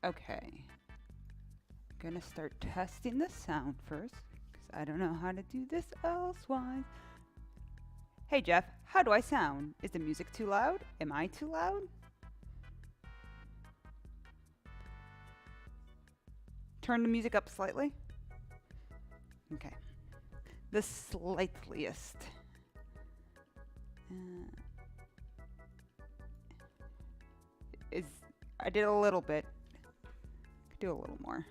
Okay. I'm gonna start testing the sound first, because I don't know how to do this elsewise. Hey Jeff, how do I sound? Is the music too loud? Am I too loud? Turn the music up slightly. Okay. The slightliest. Uh, is I did a little bit. Could do a little more.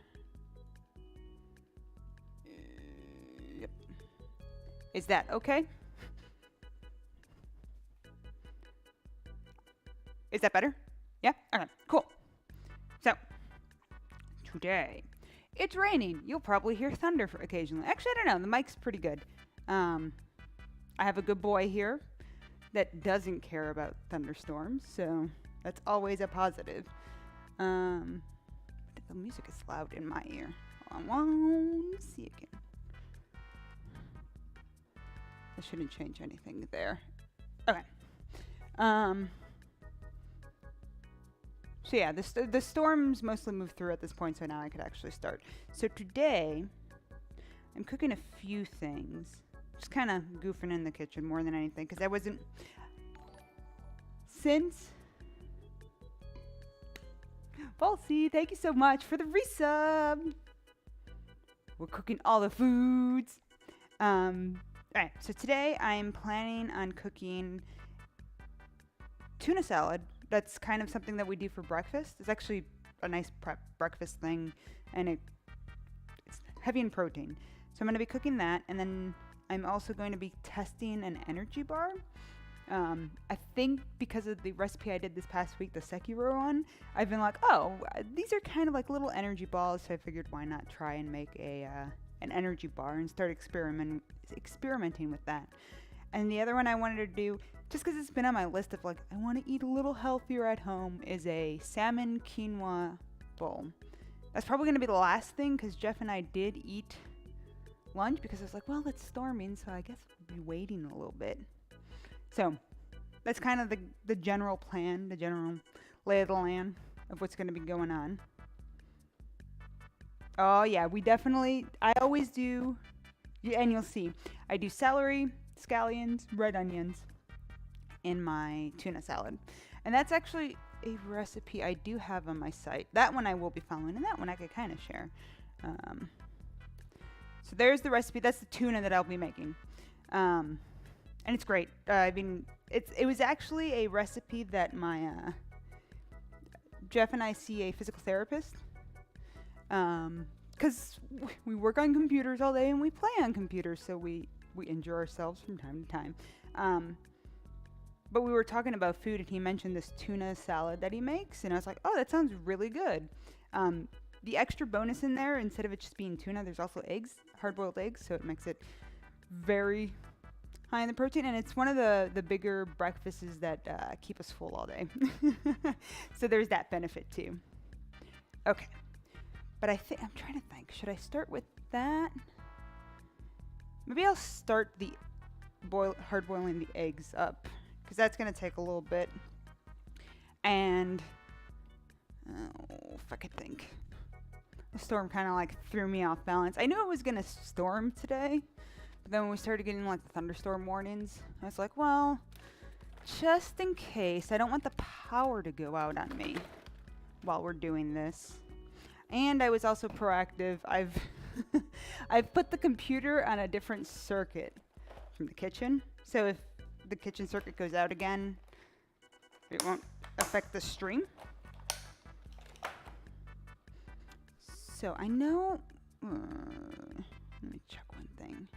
Yep. Is that okay? Is that better? Yeah? Okay, cool. So, today, it's raining. You'll probably hear thunder occasionally. Actually, I don't know. The mic's pretty good. I have a good boy here that doesn't care about thunderstorms, so that's always a positive. But the music is loud in my ear. I won't see again. I shouldn't change anything there. Okay. So yeah, the storms mostly move through at this point, so now I could actually start. So today, I'm cooking a few things. Just kind of goofing in the kitchen more than anything, because I wasn't... Since... Falsey, thank you so much for the resub! We're cooking all the foods! Alright, so today I'm planning on cooking tuna salad. That's kind of something that we do for breakfast. It's actually a nice breakfast thing, and it's heavy in protein. So I'm going to be cooking that, and then I'm also going to be testing an energy bar. I think because of the recipe I did this past week, the Sekiro one, I've been like, oh, these are kind of like little energy balls, so I figured why not try and make an energy bar and start experimenting with that. And the other one I wanted to do, just because it's been on my list of like, I want to eat a little healthier at home, is a salmon quinoa bowl. That's probably going to be the last thing, because Jeff and I did eat lunch, because I was like, well, it's storming, so I guess we'll be waiting a little bit. So that's kind of the general plan, the general lay of the land of what's going to be going on. Oh yeah, I always do, and you'll see, I do celery, scallions, red onions in my tuna salad. And that's actually a recipe I do have on my site. That one I will be following, and that one I could kind of share. So there's the recipe. That's the tuna that I'll be making. And it's great. I mean, it was actually a recipe that my Jeff and I see a physical therapist. Because we work on computers all day and we play on computers, so we injure ourselves from time to time. But we were talking about food, and he mentioned this tuna salad that he makes, and I was like, oh, that sounds really good. The extra bonus in there, instead of it just being tuna, there's also eggs, hard-boiled eggs, so it makes it very high in the protein, and it's one of the bigger breakfasts that keep us full all day. So there's that benefit too. Okay. But I'm trying to think, should I start with that? Maybe I'll start the hard boiling the eggs up, because that's going to take a little bit. And if I could think. The storm kind of like threw me off balance. I knew it was going to storm today, but then when we started getting like the thunderstorm warnings, I was like, well, just in case, I don't want the power to go out on me while we're doing this. And I was also proactive. I've put the computer on a different circuit from the kitchen. So if the kitchen circuit goes out again, it won't affect the stream. So I know, let me check one thing.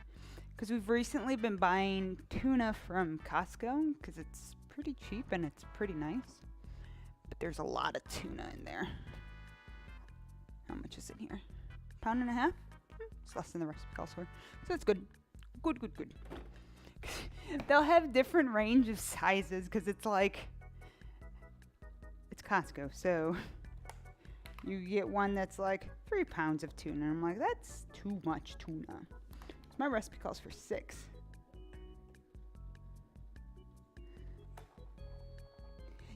Because we've recently been buying tuna from Costco, because it's pretty cheap and it's pretty nice. But there's a lot of tuna in there. How much is in here? £1.50? It's less than the recipe calls for. So it's good. Good. They'll have different range of sizes, because it's like, it's Costco. So you get one that's like 3 pounds of tuna. And I'm like, that's too much tuna. So my recipe calls for 6.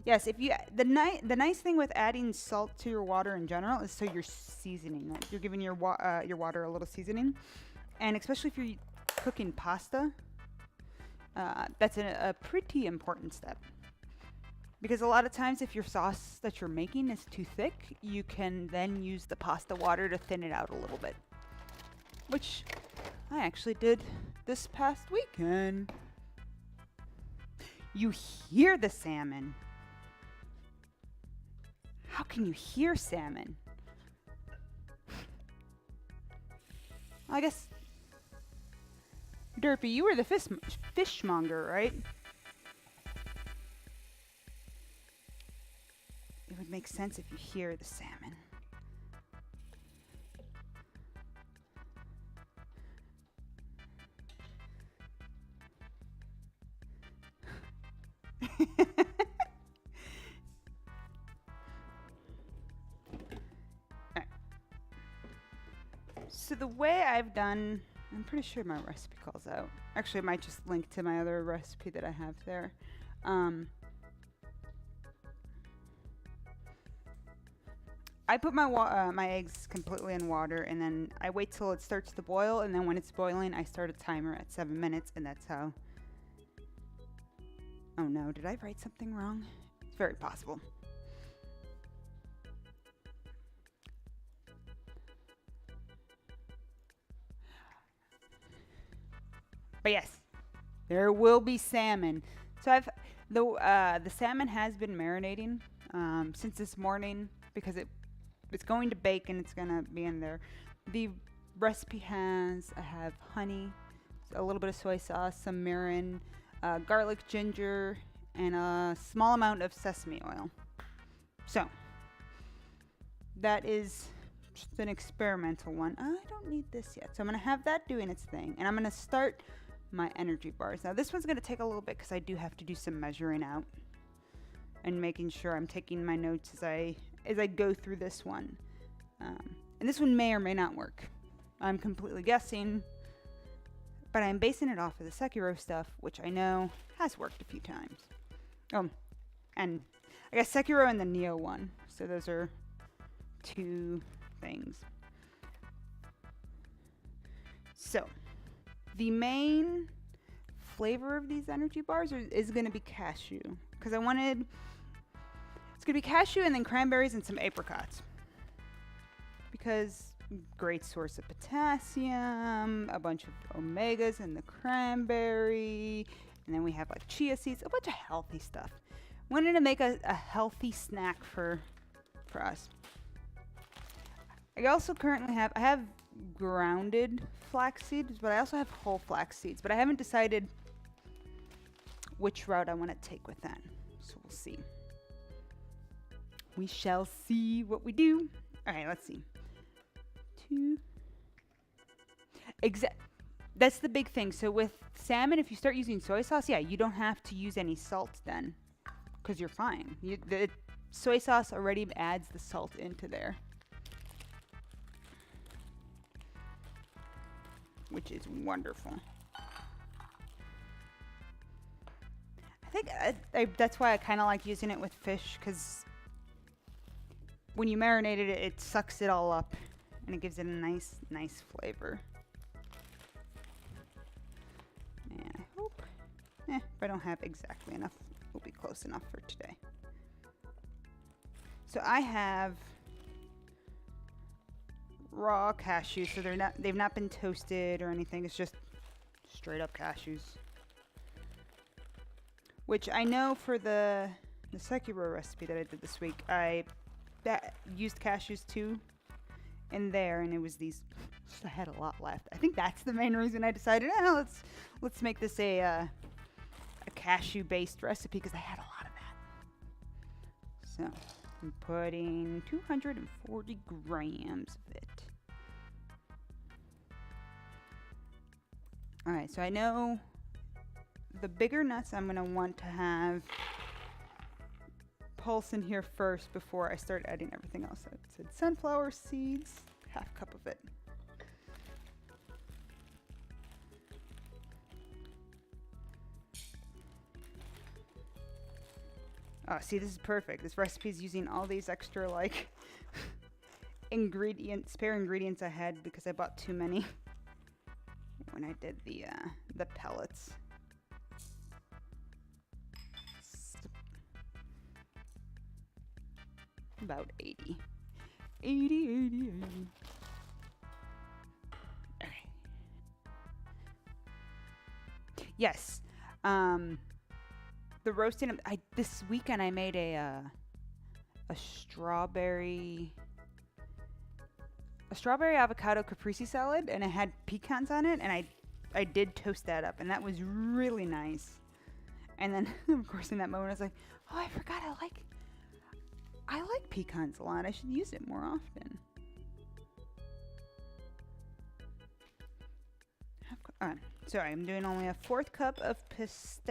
Yes, if you the nice thing with adding salt to your water in general is so you're seasoning it. You're giving your water a little seasoning, and especially if you're cooking pasta, that's a pretty important step. Because a lot of times, if your sauce that you're making is too thick, you can then use the pasta water to thin it out a little bit, which I actually did this past weekend. You hear the salmon. How can you hear salmon? I guess, Derpy, you were the fishmonger, right? It would make sense if you hear the salmon. So the way I've done, I'm pretty sure my recipe calls out. Actually, I might just link to my other recipe that I have there. I put my eggs completely in water, and then I wait till it starts to boil, and then when it's boiling, I start a timer at 7 minutes, and that's how. Oh no, did I write something wrong? It's very possible. But yes, there will be salmon. So the salmon has been marinating since this morning because it's going to bake and it's gonna be in there. The recipe I have honey, a little bit of soy sauce, some mirin, garlic, ginger, and a small amount of sesame oil. So that is just an experimental one. I don't need this yet, so I'm gonna have that doing its thing, and I'm gonna start my energy bars. Now this one's gonna take a little bit because I do have to do some measuring out and making sure I'm taking my notes as I go through this one. And this one may or may not work. I'm completely guessing, but I'm basing it off of the Sekiro stuff, which I know has worked a few times. Oh, and I guess Sekiro and the Neo one. So those are two things. So the main flavor of these energy bars is going to be cashew, because it's going to be cashew and then cranberries and some apricots, because great source of potassium, a bunch of omegas in the cranberry, and then we have like chia seeds, a bunch of healthy stuff. Wanted to make a healthy snack for us. I also currently have grounded flax seeds, but I also have whole flax seeds, but I haven't decided which route I want to take with that. So we'll see. We shall see what we do. All right, let's see. That's the big thing. So with salmon, if you start using soy sauce, yeah, you don't have to use any salt then, because you're fine. The soy sauce already adds the salt into there, which is wonderful. I think that's why I kind of like using it with fish, because when you marinate it, it sucks it all up, and it gives it a nice flavor. And I hope, if I don't have exactly enough, we'll be close enough for today. So I have raw cashews, so they've not been toasted or anything. It's just straight up cashews, which I know for the Sekiro recipe that I did this week, I used cashews too in there, and it was these. I had a lot left. I think that's the main reason I decided, let's make this a cashew-based recipe, because I had a lot of that. So I'm putting 240 grams of it. All right, so I know the bigger nuts I'm going to want to have pulse in here first before I start adding everything else. I said sunflower seeds, half cup of it. Oh, see, this is perfect. This recipe is using all these extra, like, spare ingredients I had because I bought too many when I did the pellets. About 80. 80. Okay. Yes. The roasting. This weekend I made a strawberry avocado caprese salad, and it had pecans on it, and I did toast that up, and that was really nice. And then of course in that moment I was like, oh, I forgot I like pecans a lot. I should use it more often. Sorry, I'm doing only a 1/4 cup of pistachios.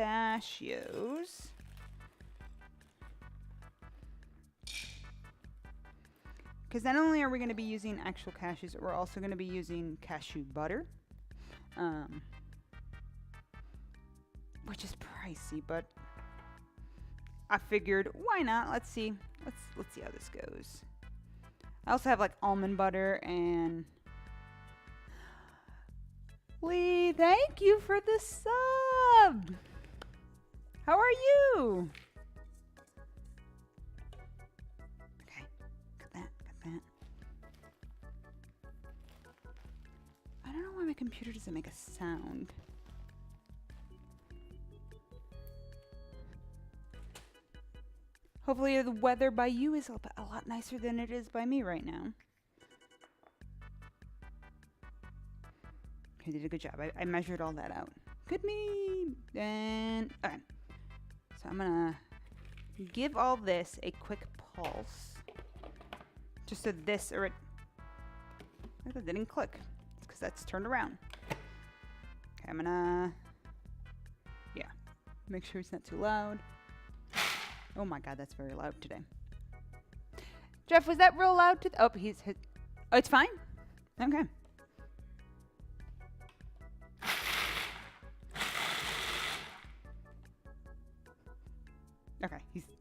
Because not only are we going to be using actual cashews, we're also going to be using cashew butter. Which is pricey, but I figured, why not? Let's see. Let's see how this goes. I also have like almond butter and Lee, thank you for the sub. How are you? Okay, got that. I don't know why my computer doesn't make a sound. Hopefully the weather by you is a lot nicer than it is by me right now. Okay, did a good job. I measured all that out. Good me. And okay. So I'm gonna give all this a quick pulse. Just so this or it. That didn't click. It's because that's turned around. Okay, I'm gonna make sure it's not too loud. Oh my god, that's very loud today. Jeff, was that real loud? Oh, he's hit. Oh, it's fine? Okay. Okay,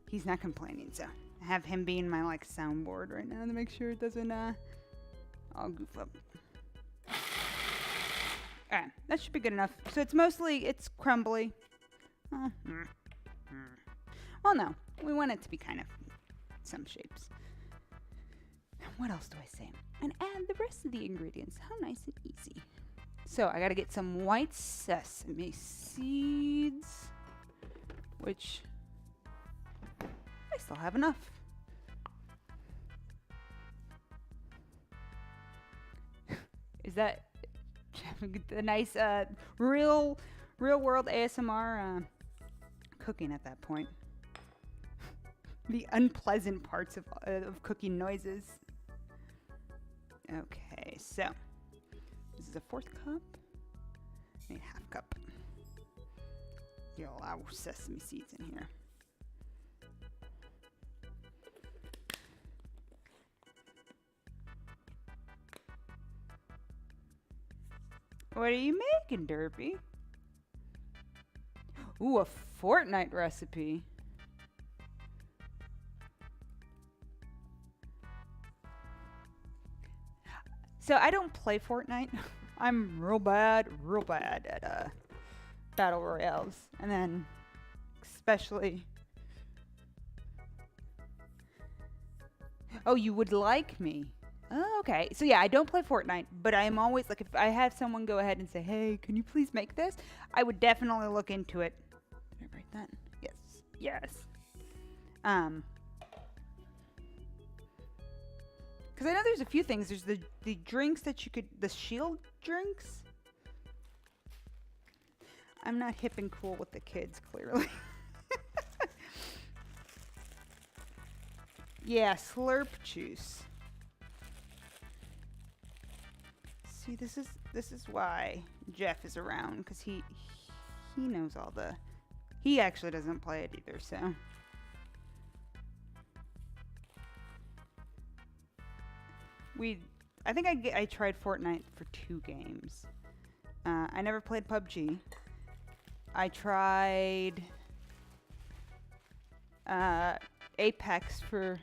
he's not complaining, so I have him being my like soundboard right now to make sure it doesn't all goof up. Alright, that should be good enough. So it's crumbly. Well, no, we want it to be kind of some shapes. What else do I say? And add the rest of the ingredients. How nice and easy. So I gotta get some white sesame seeds, which I still have enough. Is that the nice real world ASMR cooking at that point? The unpleasant parts of cooking noises. Okay, so this is a 1/4 cup. I need 1/2 cup. You allow sesame seeds in here. What are you making, Derpy? Ooh, a Fortnite recipe. So I don't play Fortnite. I'm real bad at battle royales, and then especially. Oh, you would like me? Oh, okay. So yeah, I don't play Fortnite, but I am always like, if I have someone go ahead and say, "Hey, can you please make this?" I would definitely look into it. Did I write that? Yes. Because I know there's a few things. There's the drinks that you could, the shield drinks. I'm not hip and cool with the kids, clearly. Yeah, slurp juice. See, this is why Jeff is around, because he knows all the. He actually doesn't play it either, so. I think I tried Fortnite for 2 games. I never played PUBG. I tried Apex for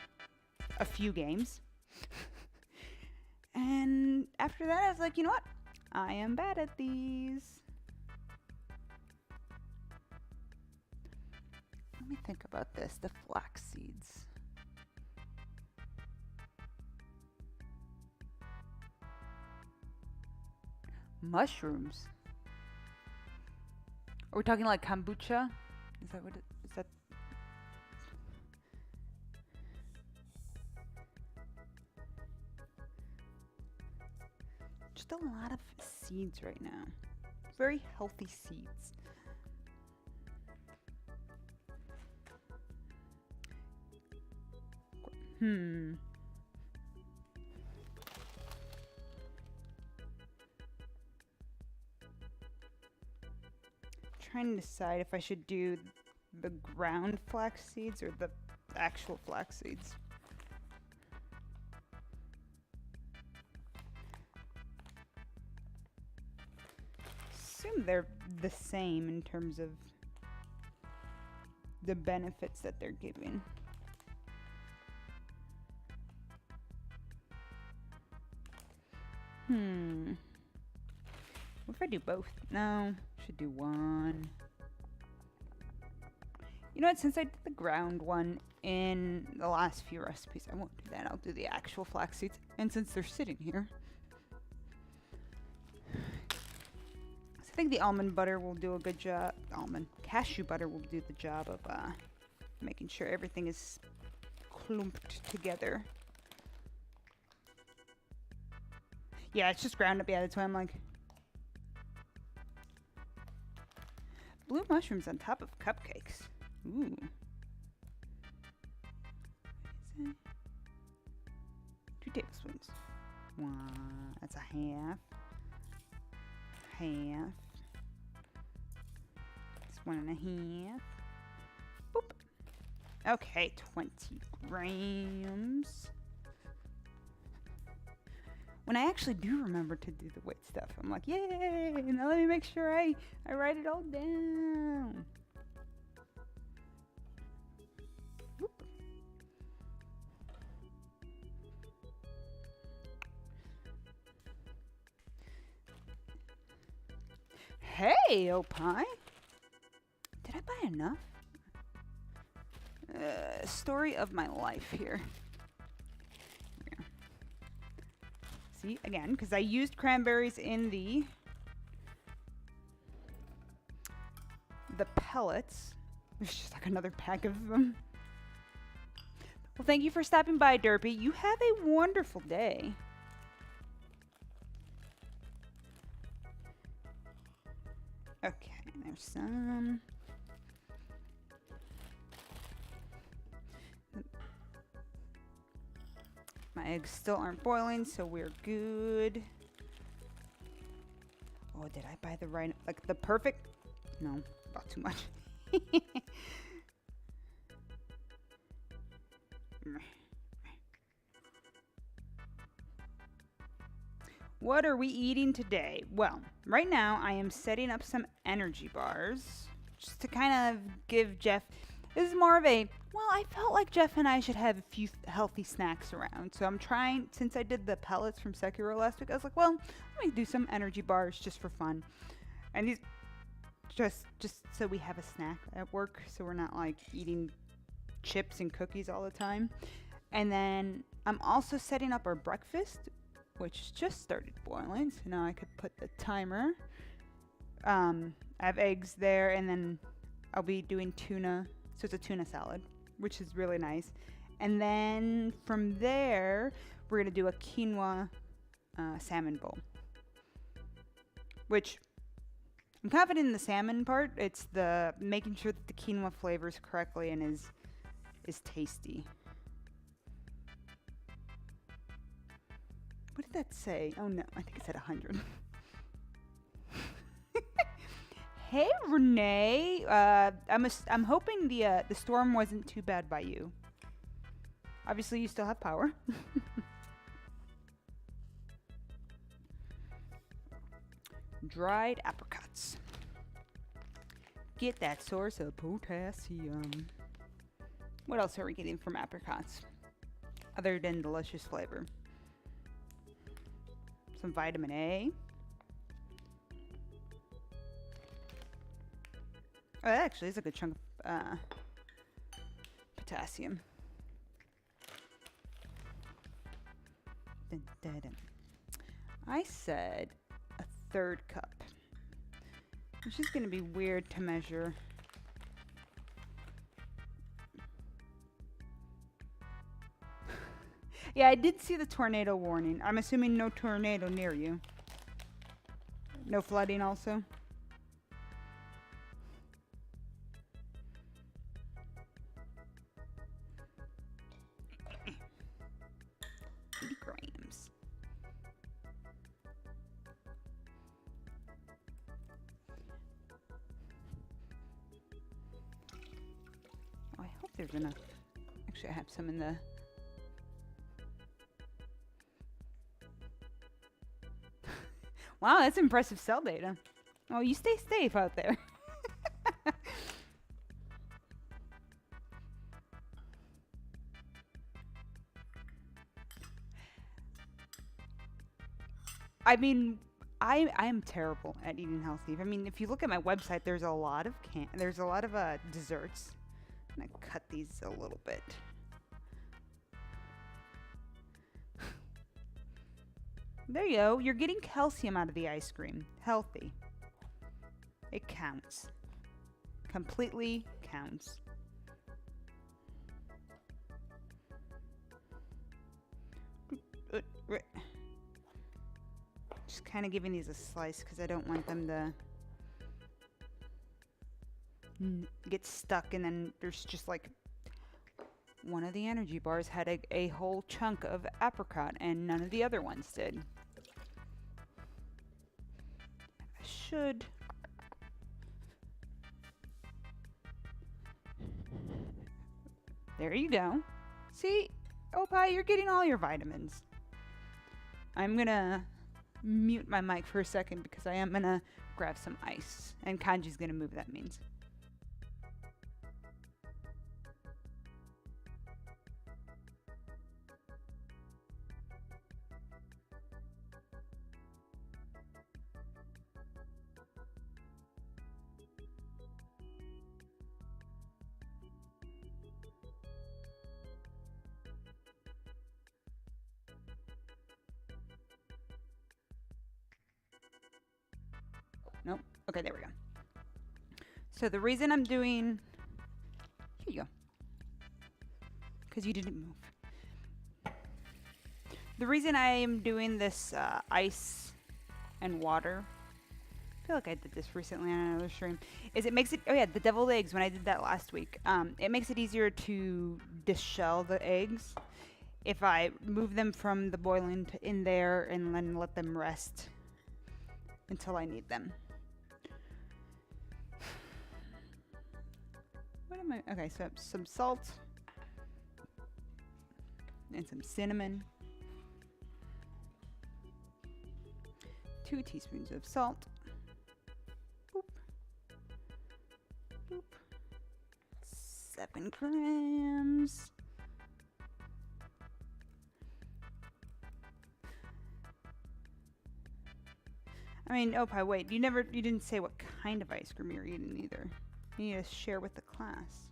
a few games. And after that, I was like, you know what? I am bad at these. Let me think about this. The flax seeds. Mushrooms. Are we talking like kombucha? Is that what it is? That just a lot of seeds right now. Very healthy seeds. Trying to decide if I should do the ground flax seeds or the actual flax seeds. Assume they're the same in terms of the benefits that they're giving. What if I do both? No, should do one. You know what? Since I did the ground one in the last few recipes, I won't do that. I'll do the actual flax seeds. And since they're sitting here, I think the almond butter will do a good job. Cashew butter will do the job of making sure everything is clumped together. Yeah, it's just ground up. Yeah, that's why I'm like... Blue mushrooms on top of cupcakes. Ooh. What is it? 2 tablespoons. One. That's a half. Half. It's 1.5. Boop. Okay, 20 grams. When I actually do remember to do the weight stuff, I'm like, yay! Now let me make sure I write it all down. Whoop. Hey, Opie! Did I buy enough? Story of my life here. See, again, because I used cranberries in the pellets. There's just like another pack of them. Well, thank you for stopping by, Derpy. You have a wonderful day. Okay, there's some. My eggs still aren't boiling, so we're good. Oh, did I buy the right, like the perfect? No, about too much. What are we eating today? Well, right now I am setting up some energy bars just to kind of give Jeff. This is more of a, well, I felt like Jeff and I should have a few healthy snacks around. So I'm trying, since I did the pellets from Sekiro last week, I was like, well, let me do some energy bars just for fun. And these, just so we have a snack at work, so we're not like eating chips and cookies all the time. And then I'm also setting up our breakfast, which just started boiling. So now I could put the timer. I have eggs there, and then I'll be doing tuna. So it's a tuna salad, which is really nice. And then from there, we're going to do a quinoa salmon bowl. Which, I'm confident in the salmon part. It's the making sure that the quinoa flavors correctly and is tasty. What did that say? Oh no, I think it said 100. Hey, Renee. I'm hoping the storm wasn't too bad by you. Obviously, you still have power. Dried apricots. Get that source of potassium. What else are we getting from apricots? Other than delicious flavor. Some vitamin A. Oh, that actually is a good chunk of potassium. Dun, dun, dun. I said a third cup, which is going to be weird to measure. Yeah, I did see the tornado warning. I'm assuming no tornado near you. No flooding also? Grams. Oh, I hope there's enough. Actually, I have some in the... Wow, that's impressive cell data. Oh, you stay safe out there. I mean, I'm terrible at eating healthy. I mean, if you look at my website, there's a lot of desserts. I'm gonna cut these a little bit. There you go. You're getting calcium out of the ice cream. Healthy. It counts. Completely counts. Just kind of giving these a slice because I don't want them to get stuck, and then there's just like one of the energy bars had a whole chunk of apricot and none of the other ones did. I should. There you go. See, Opie, you're getting all your vitamins. I'm gonna mute my mic for a second because I am gonna grab some ice, and Kanji's gonna move, that means. Nope. Okay, there we go. So the reason I'm doing... Here you go. Because you didn't move. The reason I am doing this ice and water... I feel like I did this recently on another stream. Is it makes it... Oh yeah, the deviled eggs, when I did that last week. It makes it easier to deshell the eggs if I move them from the boiling to in there and then let them rest until I need them. What am I? Okay, so some salt and some cinnamon. 2 teaspoons of salt. Boop. Boop. 7 grams. I mean, Opie, wait, you didn't say what kind of ice cream you're eating either. You need to share with the class.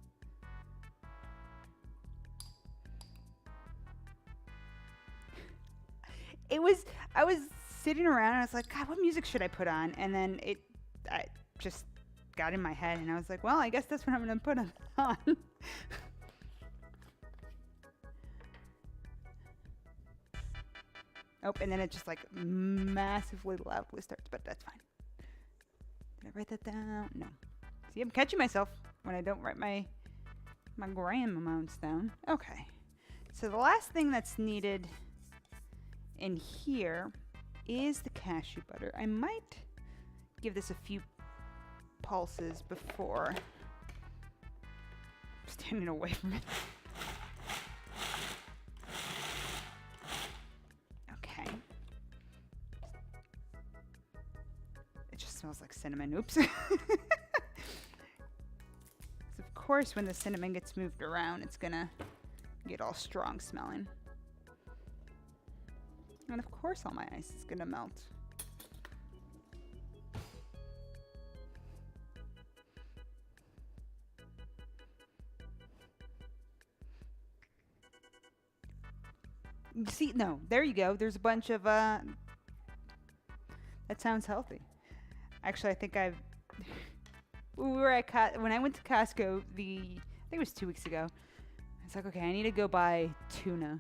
I was sitting around and I was like, God, what music should I put on? And then I just got in my head and I was like, well, I guess that's what I'm going to put on. Oh, and then it just like massively loudly starts, but that's fine. Did I write that down? No. See, I'm catching myself when I don't write my gram amounts down. Okay. So the last thing that's needed in here is the cashew butter. I might give this a few pulses before standing away from it. Okay. It just smells like cinnamon. Oops. Of course, when the cinnamon gets moved around, it's gonna get all strong smelling. And of course all my ice is gonna melt. See, no, there you go. There's a bunch of, that sounds healthy. Actually, I think when I went to Costco, I think it was 2 weeks ago, I was like, okay, I need to go buy tuna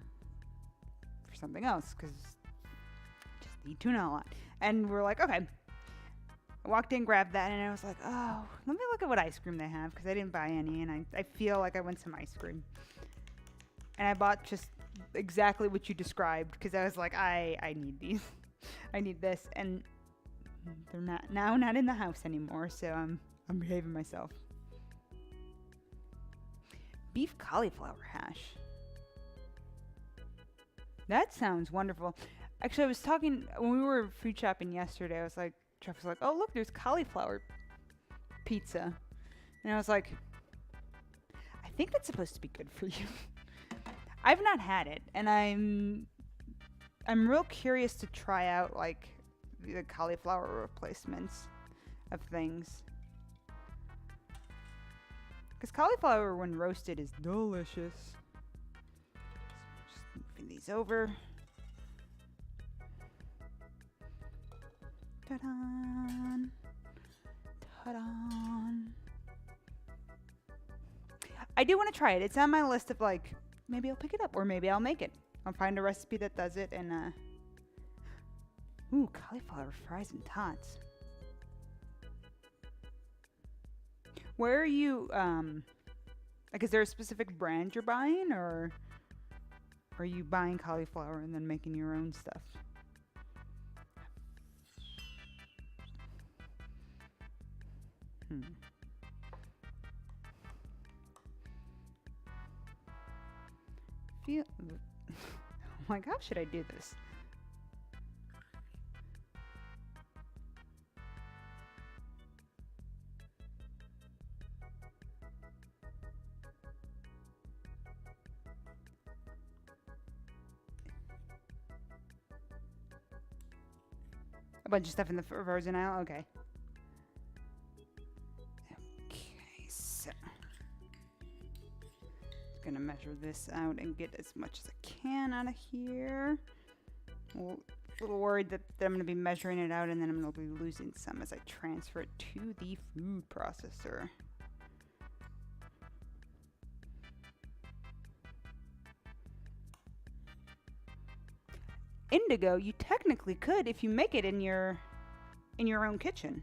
for something else, because I just eat tuna a lot. And we're like, okay. I walked in, grabbed that, and I was like, oh, let me look at what ice cream they have, because I didn't buy any, and I feel like I want some ice cream. And I bought just exactly what you described, because I was like, I need these. I need this. And they're not in the house anymore, so I'm behaving myself. Beef cauliflower hash. That sounds wonderful. Actually, I was talking when we were food shopping yesterday. I was like, Jeff was like, "Oh, look, there's cauliflower pizza," and I was like, "I think that's supposed to be good for you." I've not had it, and I'm real curious to try out like the cauliflower replacements of things. Because cauliflower, when roasted, is delicious. Just moving these over. Ta-da! Ta-da! I do want to try it. It's on my list of like, maybe I'll pick it up or maybe I'll make it. I'll find a recipe that does it and ooh, cauliflower fries and tots. Where are you like, is there a specific brand you're buying, or are you buying cauliflower and then making your own stuff? I'm like, how should I do this? A bunch of stuff in the frozen aisle? Okay. Okay, so just gonna measure this out and get as much as I can out of here. A little worried that I'm gonna be measuring it out and then I'm gonna be losing some as I transfer it to the food processor. Indigo, you technically could if you make it in your own kitchen.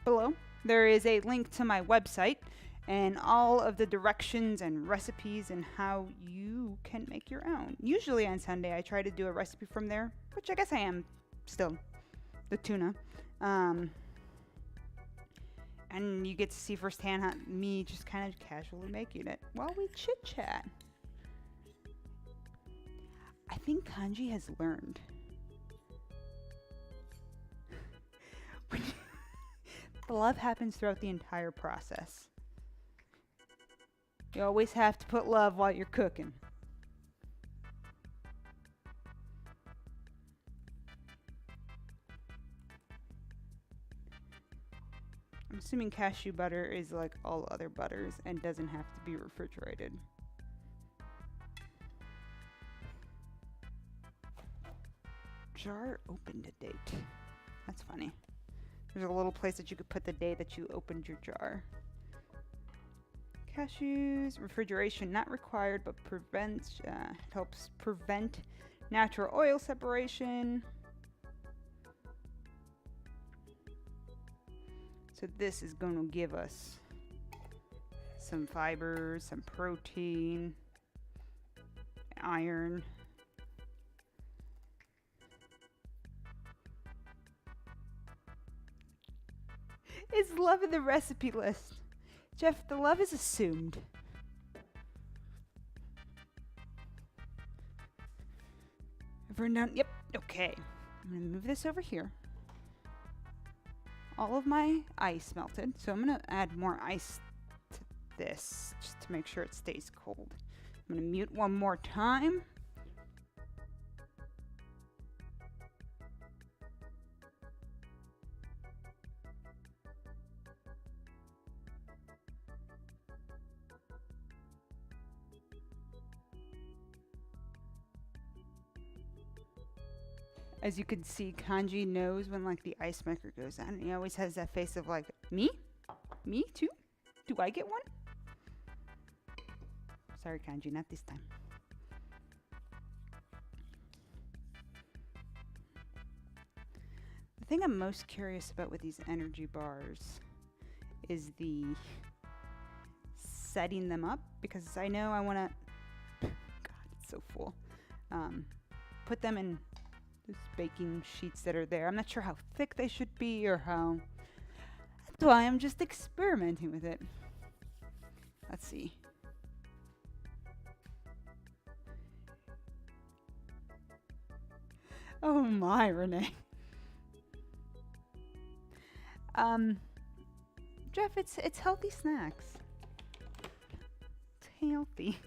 Below there is a link to my website and all of the directions and recipes and how you can make your own. Usually on Sunday I try to do a recipe from there, which I guess I am still, the tuna. And you get to see firsthand how me just kind of casually making it while we chit chat. I think Kanji has learned. The love happens throughout the entire process. You always have to put love while you're cooking. I'm assuming cashew butter is like all other butters and doesn't have to be refrigerated. Jar opened to date. That's funny. There's a little place that you could put the day that you opened your jar. Cashews, refrigeration not required, but helps prevent natural oil separation. So this is going to give us some fibers, some protein, iron. Is love in the recipe list? Jeff, the love is assumed. I've written down, yep, okay. I'm gonna move this over here. All of my ice melted, so I'm gonna add more ice to this just to make sure it stays cold. I'm gonna mute one more time. As you can see, Kanji knows when like the ice maker goes on, and he always has that face of like, me? Me too? Do I get one? Sorry, Kanji, not this time. The thing I'm most curious about with these energy bars is the setting them up, because I know I want to, God, it's so full, put them in those baking sheets that are there. I'm not sure how thick they should be or how. That's why I'm just experimenting with it. Let's see. Oh my, Renee. Jeff, it's healthy snacks. It's healthy.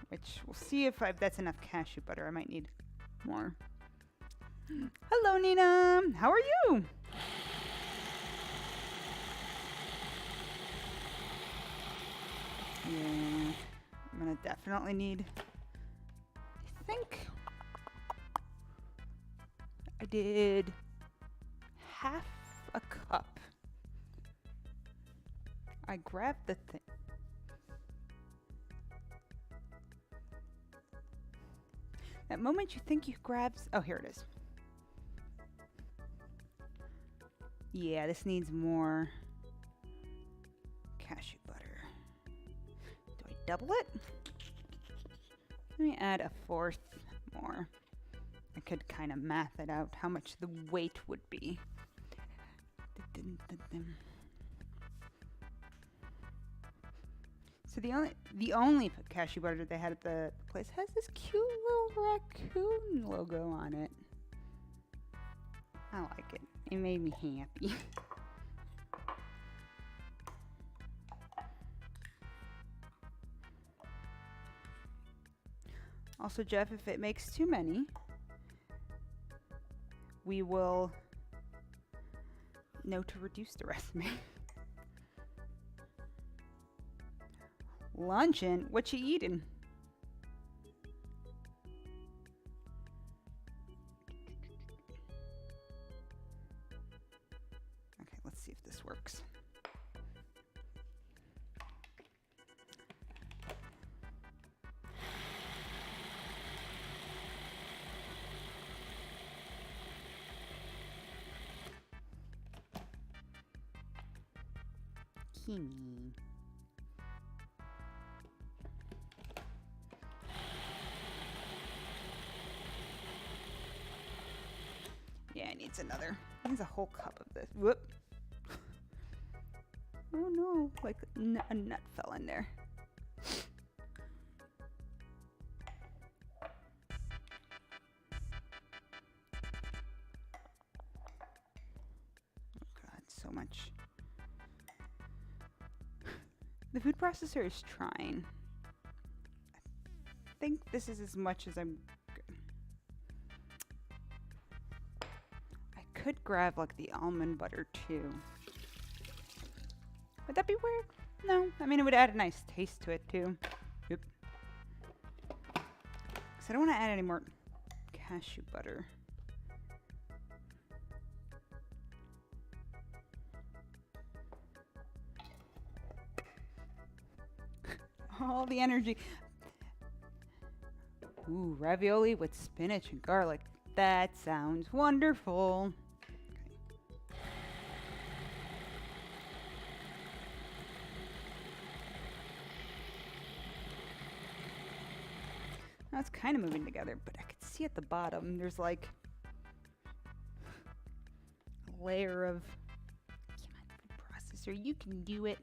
Which we'll see if that's enough cashew butter. I might need more. Hello, Nina. How are you? Yeah, I'm gonna definitely need. I think I did half a cup. I grabbed the thing. That moment you think you grabs. Oh, here it is. Yeah, this needs more cashew butter. Do I double it? Let me add a fourth more. I could kind of math it out how much the weight would be. So the only cashew butter they had at the place has this cute little raccoon logo on it. I like it. It made me happy. Also, Jeff, if it makes too many, we will know to reduce the recipe. Luncheon? What you eating? Okay, let's see if this works. Kimi. Yeah, it needs another. It needs a whole cup of this. Whoop. Oh no, like a nut fell in there. Oh God, so much. The food processor is trying. I think this is as much as I'm. I could grab like the almond butter too. Would that be weird? No. I mean, it would add a nice taste to it too. Yep. Because I don't want to add any more cashew butter. All the energy. Ooh, ravioli with spinach and garlic. That sounds wonderful. Okay. Now it's kind of moving together, but I could see at the bottom there's like a layer of. Come on, food processor, you can do it.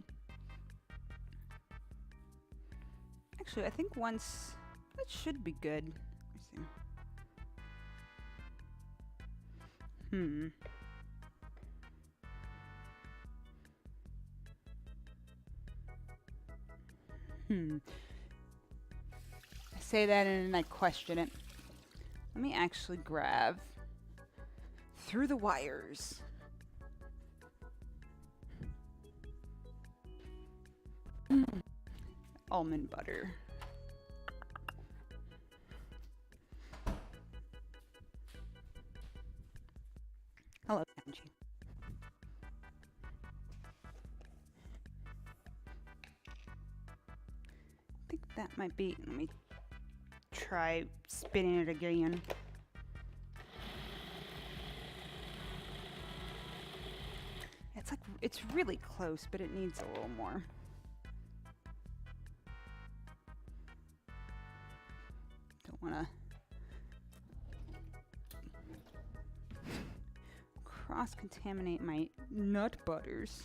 Actually, I think once that should be good. Let me see. I say that and then I question it. Let me actually grab through the wires. Almond butter. Hello, Angie. I think that might be. Let me try spinning it again. It's really close, but it needs a little more. Don't want to cross-contaminate my nut butters.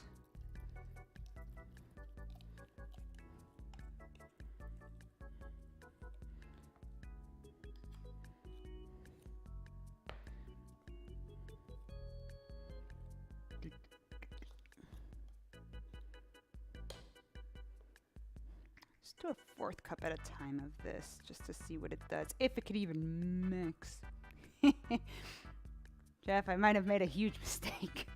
Just do a 4th cup at a time of this, just to see what it does, if it could even mix. Jeff, I might have made a huge mistake.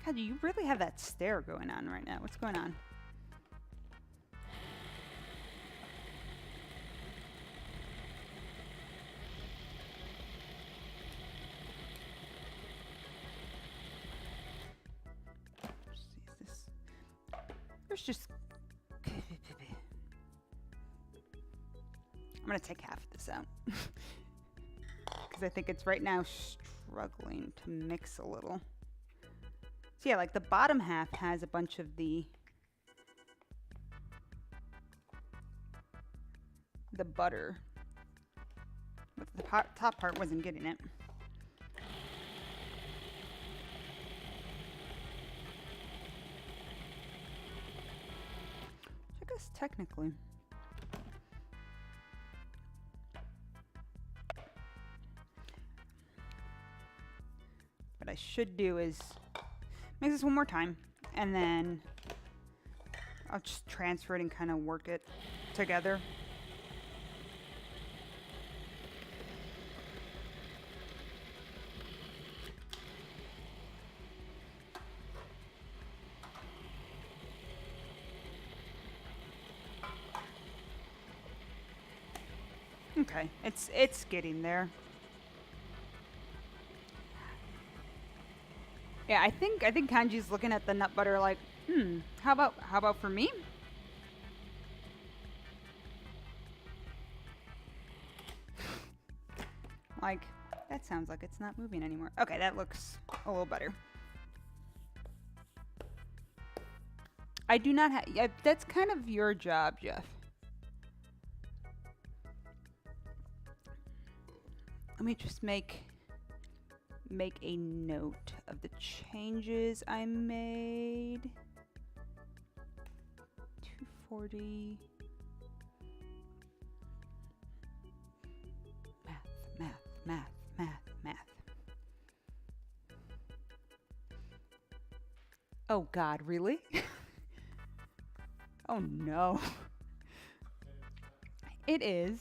God, you really have that stare going on right now. What's going on? There's just... I'm going to take half of this out. Because I think it's right now struggling to mix a little. So yeah, like the bottom half has a bunch of the butter. But the top part wasn't getting it. I guess technically. What I should do is mix this one more time, and then I'll just transfer it and kind of work it together. Okay, it's getting there. Yeah, I think Kanji's looking at the nut butter like, how about for me? Like, that sounds like it's not moving anymore. Okay, that looks a little better. I do not have... Yeah, that's kind of your job, Jeff. Let me just make a note of the changes I made. 240. Math. Oh God, really? Oh no. It is.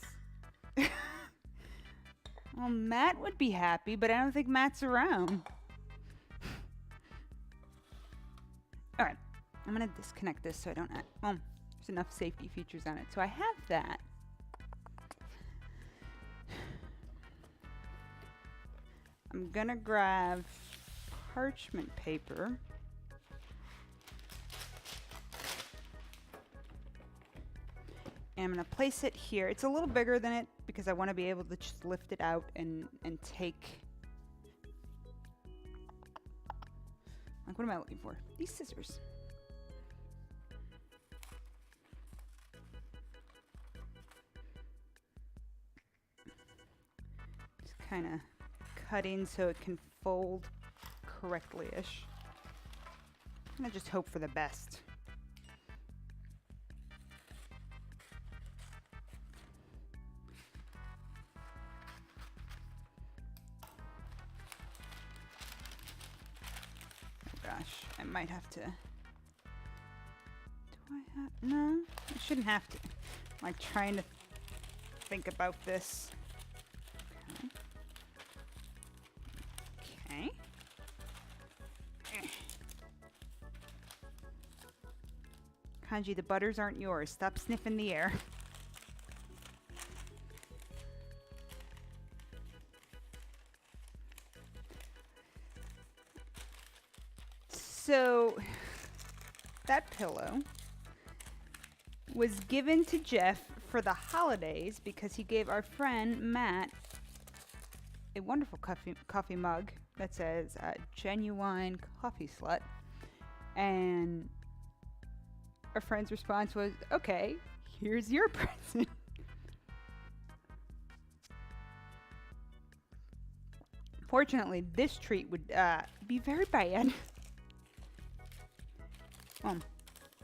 Well, Matt would be happy, but I don't think Matt's around. Alright, I'm going to disconnect this so I don't... Well, there's enough safety features on it. So I have that. I'm going to grab parchment paper. And I'm going to place it here. It's a little bigger than it because I want to be able to just lift it out and take... Like, what am I looking for? These scissors. Just kind of cutting so it can fold correctly-ish. I'm going to just hope for the best. I might have to. Do I have? No, I shouldn't have to. I'm like trying to think about this. Okay. Okay. Kanji, the butters aren't yours. Stop sniffing the air. So, that pillow was given to Jeff for the holidays because he gave our friend Matt a wonderful coffee mug that says genuine coffee slut. And our friend's response was, okay, here's your present. Fortunately, this treat would be very bad.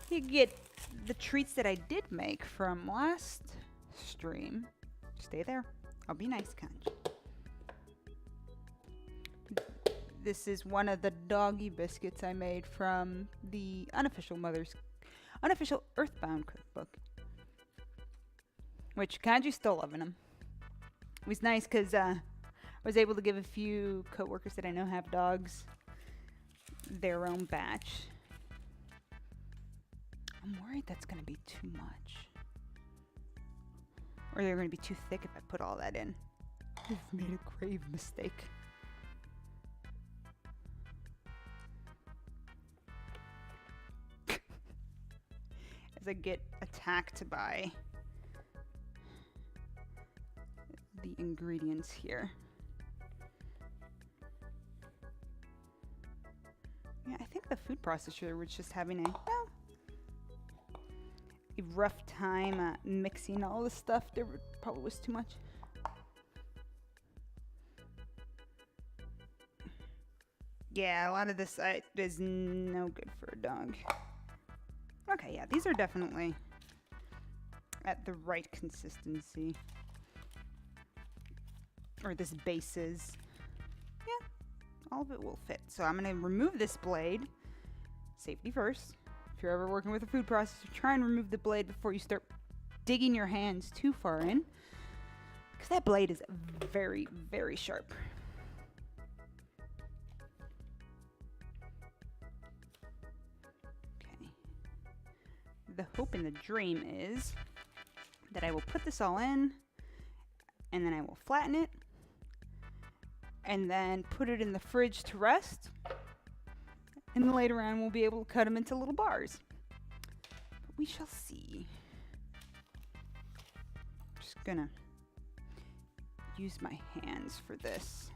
You get the treats that I did make from last stream. Stay there. I'll be nice, Kanji. This is one of the doggy biscuits I made from the unofficial Earthbound cookbook. Which Kanji's still loving them. It was nice because I was able to give a few coworkers that I know have dogs their own batch. I'm worried that's going to be too much. Or they're going to be too thick if I put all that in. I've made a grave mistake. As I get attacked by the ingredients here. Yeah, I think the food processor was just having a rough time mixing all the stuff. There probably was too much. Yeah, a lot of this is no good for a dog. Okay, yeah, these are definitely at the right consistency. Or this base is. Yeah, all of it will fit. So I'm going to remove this blade. Safety first. If you're ever working with a food processor, try and remove the blade before you start digging your hands too far in. Because that blade is very, very sharp. Okay. The hope and the dream is that I will put this all in, and then I will flatten it, and then put it in the fridge to rest. And then later on, we'll be able to cut them into little bars. But we shall see. I'm just gonna use my hands for this.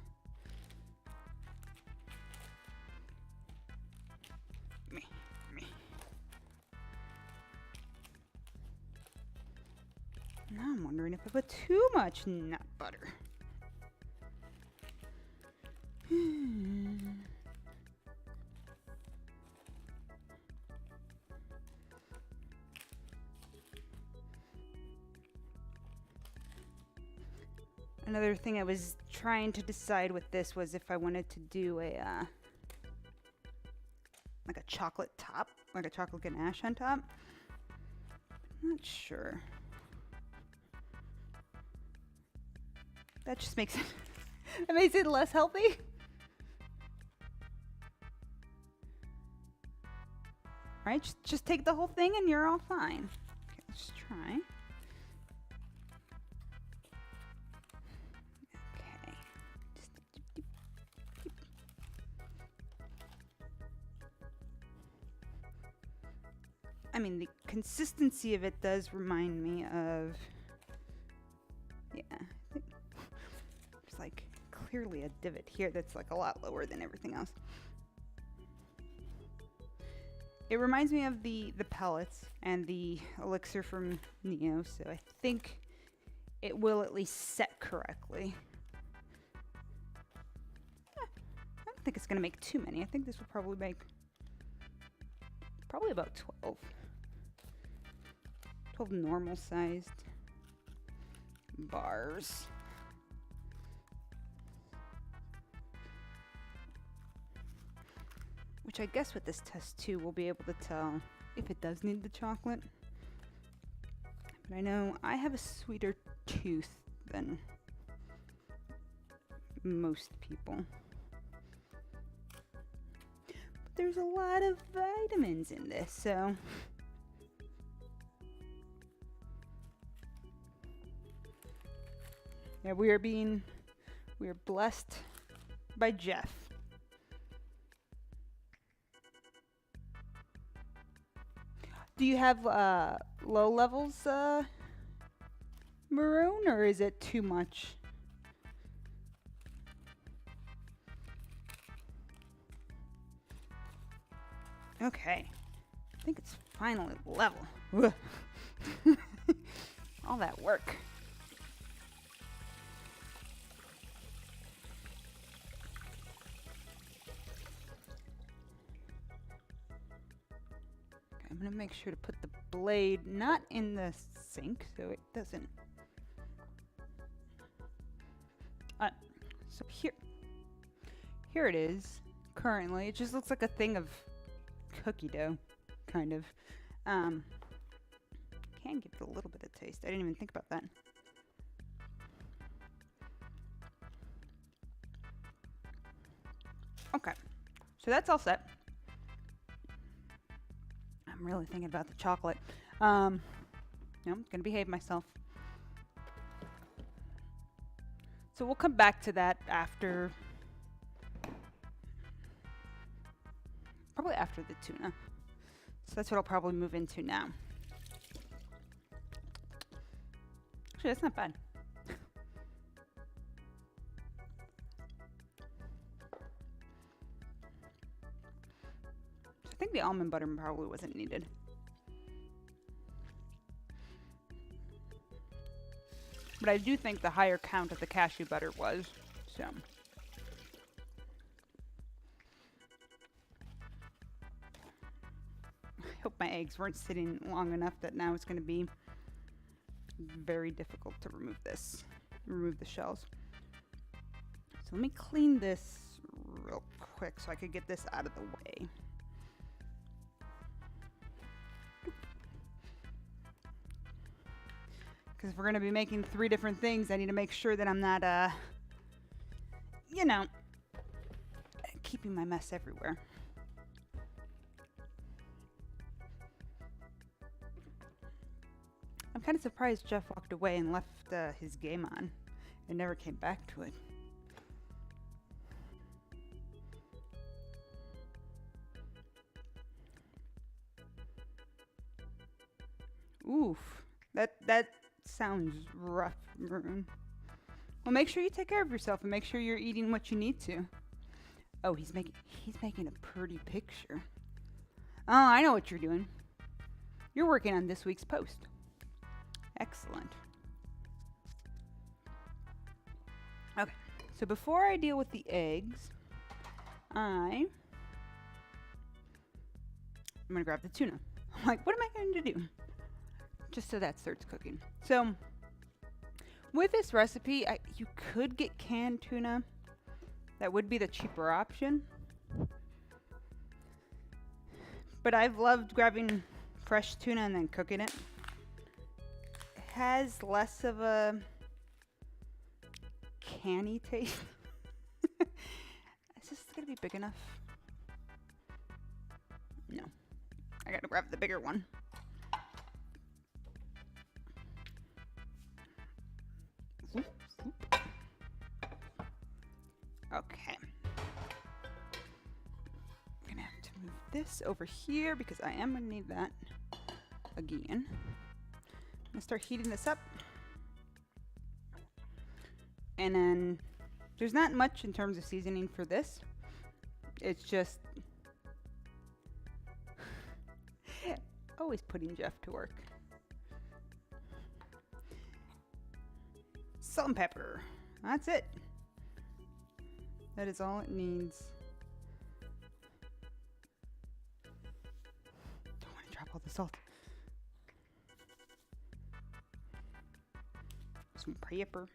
Now I'm wondering if I put too much nut butter. Another thing I was trying to decide with this was if I wanted to do a like a chocolate top, like a chocolate ganache on top. I'm not sure. That just makes it that makes it less healthy. Right? Just take the whole thing and you're all fine. Okay, let's try. I mean, the consistency of it does remind me of, yeah, I think there's like clearly a divot here that's like a lot lower than everything else. It reminds me of the pellets and the elixir from Neo, so I think it will at least set correctly. I don't think it's going to make too many. I think this will probably make probably about 12. 12 normal sized bars. which I guess with this test too, we'll be able to tell if it does need the chocolate. But I know I have a sweeter tooth than most people. But there's a lot of vitamins in this, so yeah, we are blessed by Jeff. Do you have low levels maroon, or is it too much? Okay, I think it's finally level. All that work. Okay, I'm gonna make sure to put the blade not in the sink so it doesn't. So here it is. Currently, it just looks like a thing of cookie dough, kind of. Can give it a little bit of taste. I didn't even think about that. Okay, so that's all set. I'm really thinking about the chocolate. No, I'm gonna behave myself. So we'll come back to that after, probably after the tuna. So that's what I'll probably move into now. Actually, that's not bad. So I think the almond butter probably wasn't needed. But I do think the higher count of the cashew butter was, so. I hope my eggs weren't sitting long enough that now it's going to be very difficult to remove the shells. So let me clean this real quick so I could get this out of the way. Because if we're going to be making 3 different things, I need to make sure that I'm not, keeping my mess everywhere. I'm kind of surprised Jeff walked away and left his game on and never came back to it. Oof, that sounds rough, Maroon. Well, make sure you take care of yourself and make sure you're eating what you need to. Oh, he's making a pretty picture. Oh, I know what you're doing. You're working on this week's post. Excellent. Okay, so before I deal with the eggs, I'm gonna grab the tuna. I'm like, what am I going to do? Just so that starts cooking. So with this recipe, you could get canned tuna. That would be the cheaper option. But I've loved grabbing fresh tuna and then cooking it. It has less of a canny taste. Is this gonna be big enough? No. I gotta grab the bigger one. Okay. I'm gonna have to move this over here because I am gonna need that again. I'm gonna start heating this up. And then there's not much in terms of seasoning for this. It's just always putting Jeff to work. Salt and pepper. That's it. That is all it needs. Don't want to drop all the salt. Some pepper.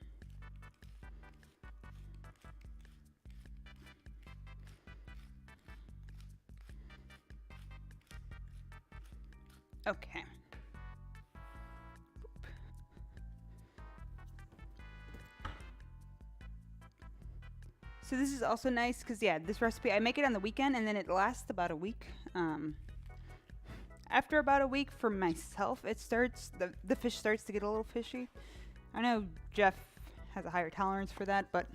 So this is also nice because, yeah, this recipe, I make it on the weekend and then it lasts about a week. After about a week for myself, it starts, the fish starts to get a little fishy. I know Jeff has a higher tolerance for that, but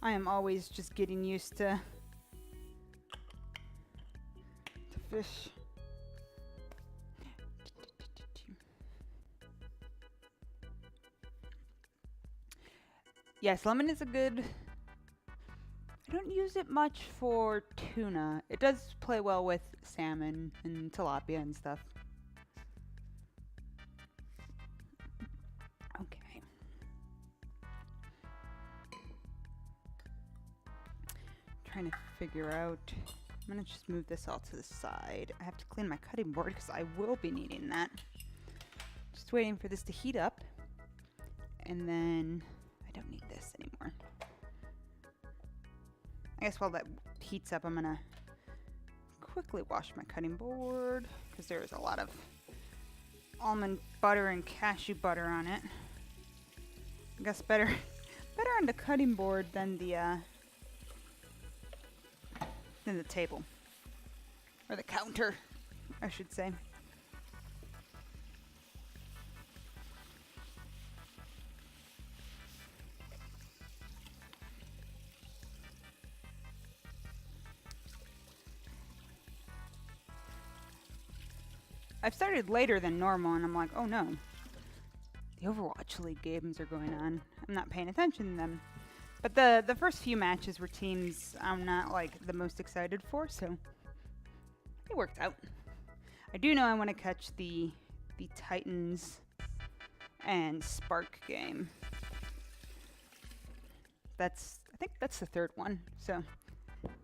I am always just getting used to fish. Yes, lemon is a good... I don't use it much for tuna. It does play well with salmon and tilapia and stuff. Okay. Trying to figure out... I'm going to just move this all to the side. I have to clean my cutting board because I will be needing that. Just waiting for this to heat up. And then... I don't need this anymore. I guess while that heats up, I'm gonna quickly wash my cutting board because there's a lot of almond butter and cashew butter on it. I guess better on the cutting board than the table or the counter, I should say. I've started later than normal, and I'm like, oh no. The Overwatch League games are going on. I'm not paying attention to them. But the first few matches were teams I'm not, like, the most excited for, so it worked out. I do know I want to catch the Titans and Spark game. I think that's the third one, so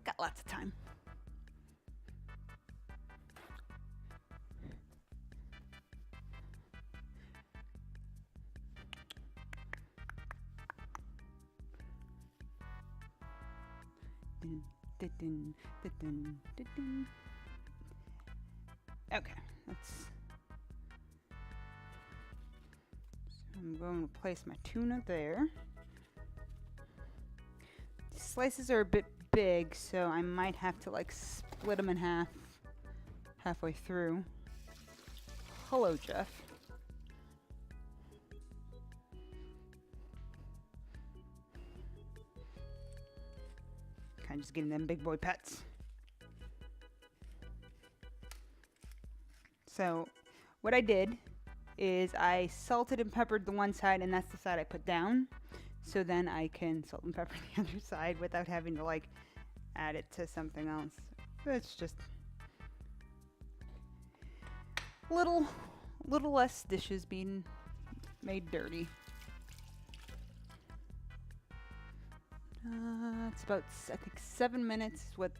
got lots of time. Okay, so I'm going to place my tuna there. The slices are a bit big, so I might have to like split them in half halfway through. Hello, Jeff. Kind of just getting them big boy pets. So what I did is I salted and peppered the one side, and that's the side I put down. So then I can salt and pepper the other side without having to like add it to something else. It's just little less dishes being made dirty. It's about, I think, 7 minutes is what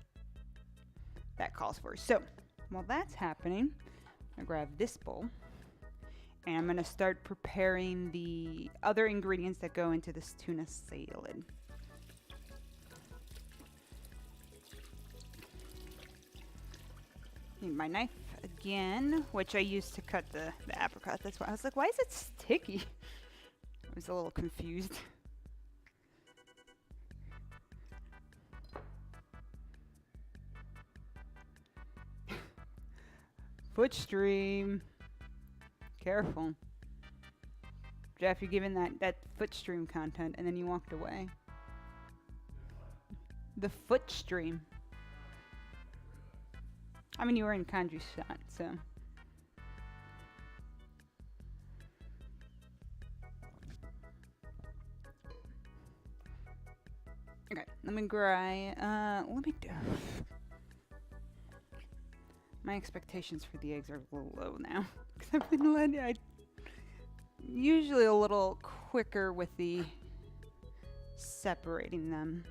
that calls for. So while that's happening, I'm gonna grab this bowl and I'm gonna start preparing the other ingredients that go into this tuna salad. Need my knife again, which I used to cut the apricot. That's why I was like, why is it sticky? I was a little confused. Foot stream. Careful. Jeff, you're giving that foot stream content and then you walked away. The foot stream. I mean, you were in Kanji's shot, so. Okay, let me do. My expectations for the eggs are a little low now. Because I've been usually a little quicker with the separating them.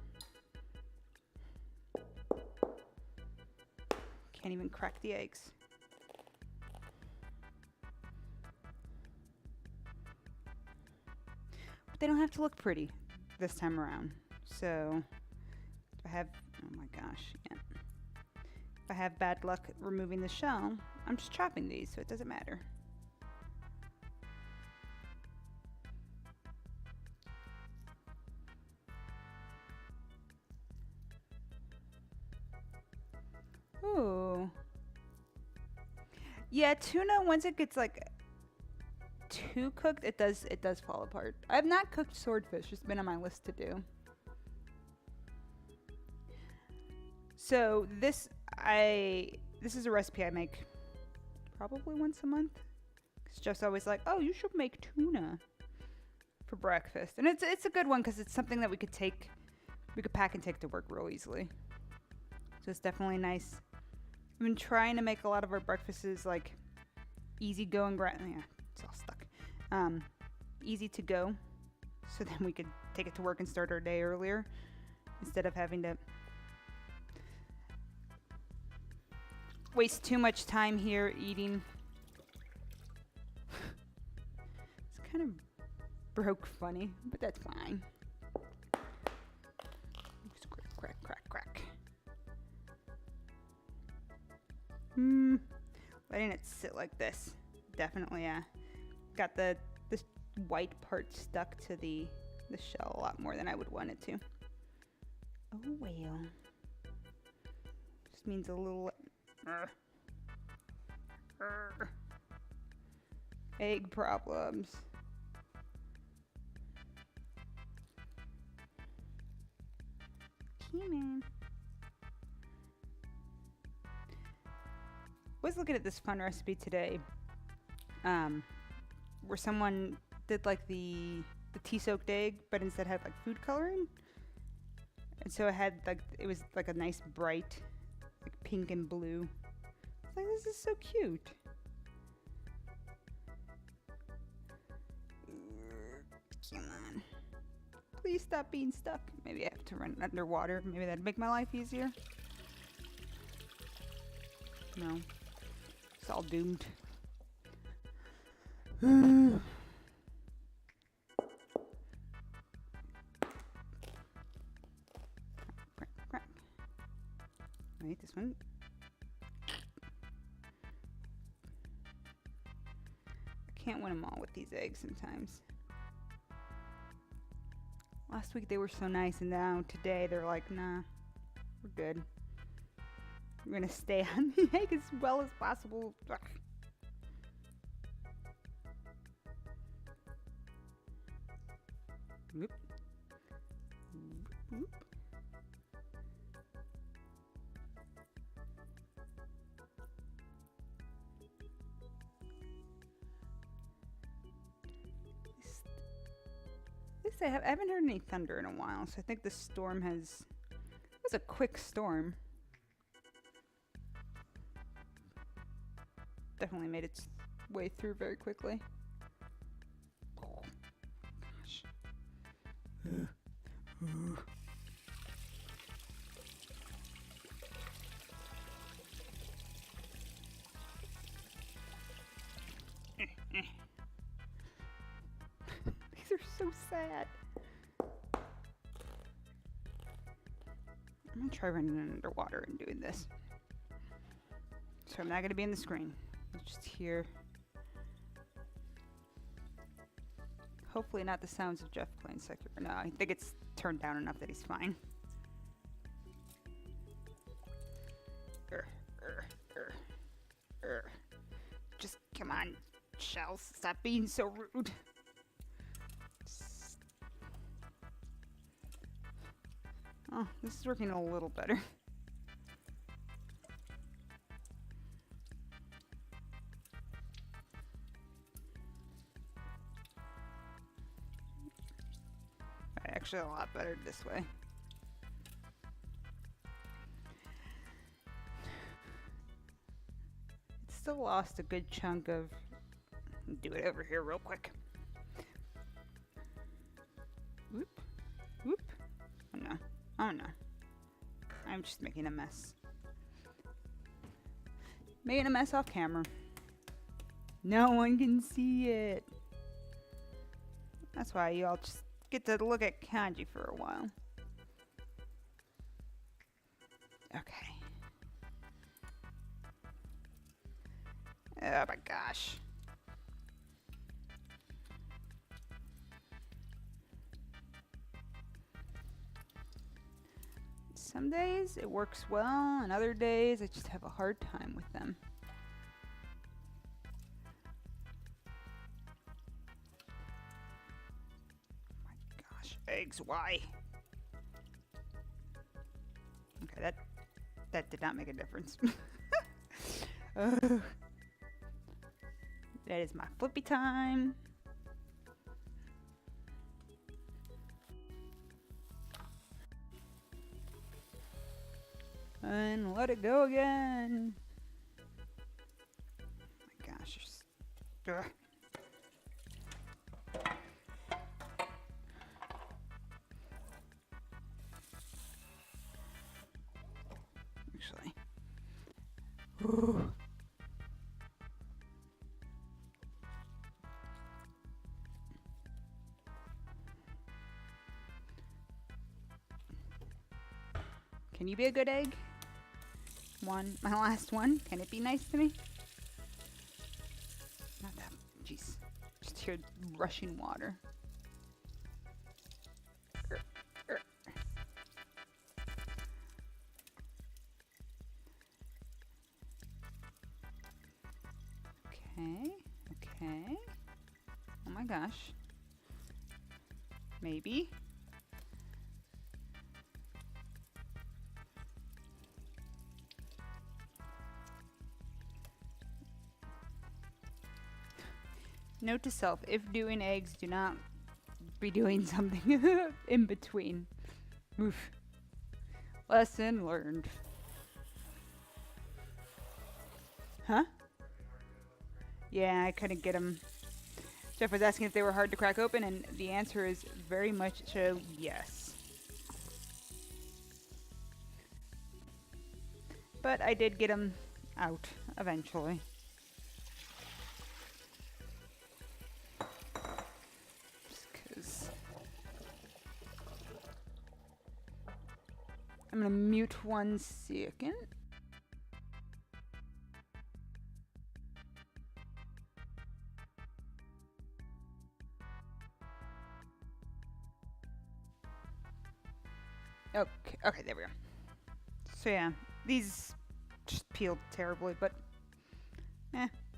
Can't even crack the eggs. But they don't have to look pretty this time around. So, if I have, oh my gosh, yeah. If I have bad luck removing the shell, I'm just chopping these, so it doesn't matter. Yeah, tuna, once it gets like too cooked, it does fall apart. I've not cooked swordfish. It's been on my list to do. So this is a recipe I make probably once a month. It's just always like, oh, you should make tuna for breakfast, and it's a good one because it's something that we could pack and take to work real easily. So it's definitely nice. I've been trying to make a lot of our breakfasts like easy going. Yeah, it's all stuck. Easy to go, so then we could take it to work and start our day earlier instead of having to waste too much time here eating. It's kind of broke funny, but that's fine. Just crack, crack, crack. Letting it sit like this. Definitely, got this white part stuck to the shell a lot more than I would want it to. Oh well. Just means a little egg problems. Come on. I was looking at this fun recipe today, where someone did like the tea soaked egg, but instead had like food coloring, and so it was like a nice bright, like pink and blue. It's like, this is so cute. Come on, please stop being stuck. Maybe I have to run underwater. Maybe that'd make my life easier. No. It's all doomed. Crack, crack. Wait, this one. I can't win them all with these eggs sometimes. Last week they were so nice, and now today they're like, nah, we're good. We're gonna stay on the egg as well as possible. Ugh. Whoop. Whoop. I haven't heard any thunder in a while, so I think the storm it was a quick storm. Definitely made its way through very quickly. Oh, gosh. These are so sad. I'm gonna try running underwater and doing this. So I'm not gonna be in the screen. Just hear, hopefully not the sounds of Jeff playing Sector. No, I think it's turned down enough that he's fine. Just come on, shells, stop being so rude. Oh, this is working a little better. Actually, a lot better this way. It's still lost a good chunk of. Do it over here real quick. Whoop, whoop. Oh no, oh no. I'm just making a mess. Making a mess off camera. No one can see it. That's why you all just get to look at kanji for a while. Okay. Oh my gosh. Some days it works well, and other days I just have a hard time with them. gosh, eggs, why? Okay, that did not make a difference. Ugh. That is my flippy time. And let it go again. Oh my gosh. Ugh. Actually. Ooh. Can you be a good egg? One, my last one. Can it be nice to me? Not that. Jeez. Just hear rushing water. Okay. Okay. Oh my gosh. Maybe. Note to self, if doing eggs, do not be doing something in between. Oof. Lesson learned. Huh? Yeah, I couldn't get them. Jeff was asking if they were hard to crack open, and the answer is very much so yes. But I did get them out eventually. I'm gonna mute 1 second. Okay, there we go. So yeah, these just peeled terribly, but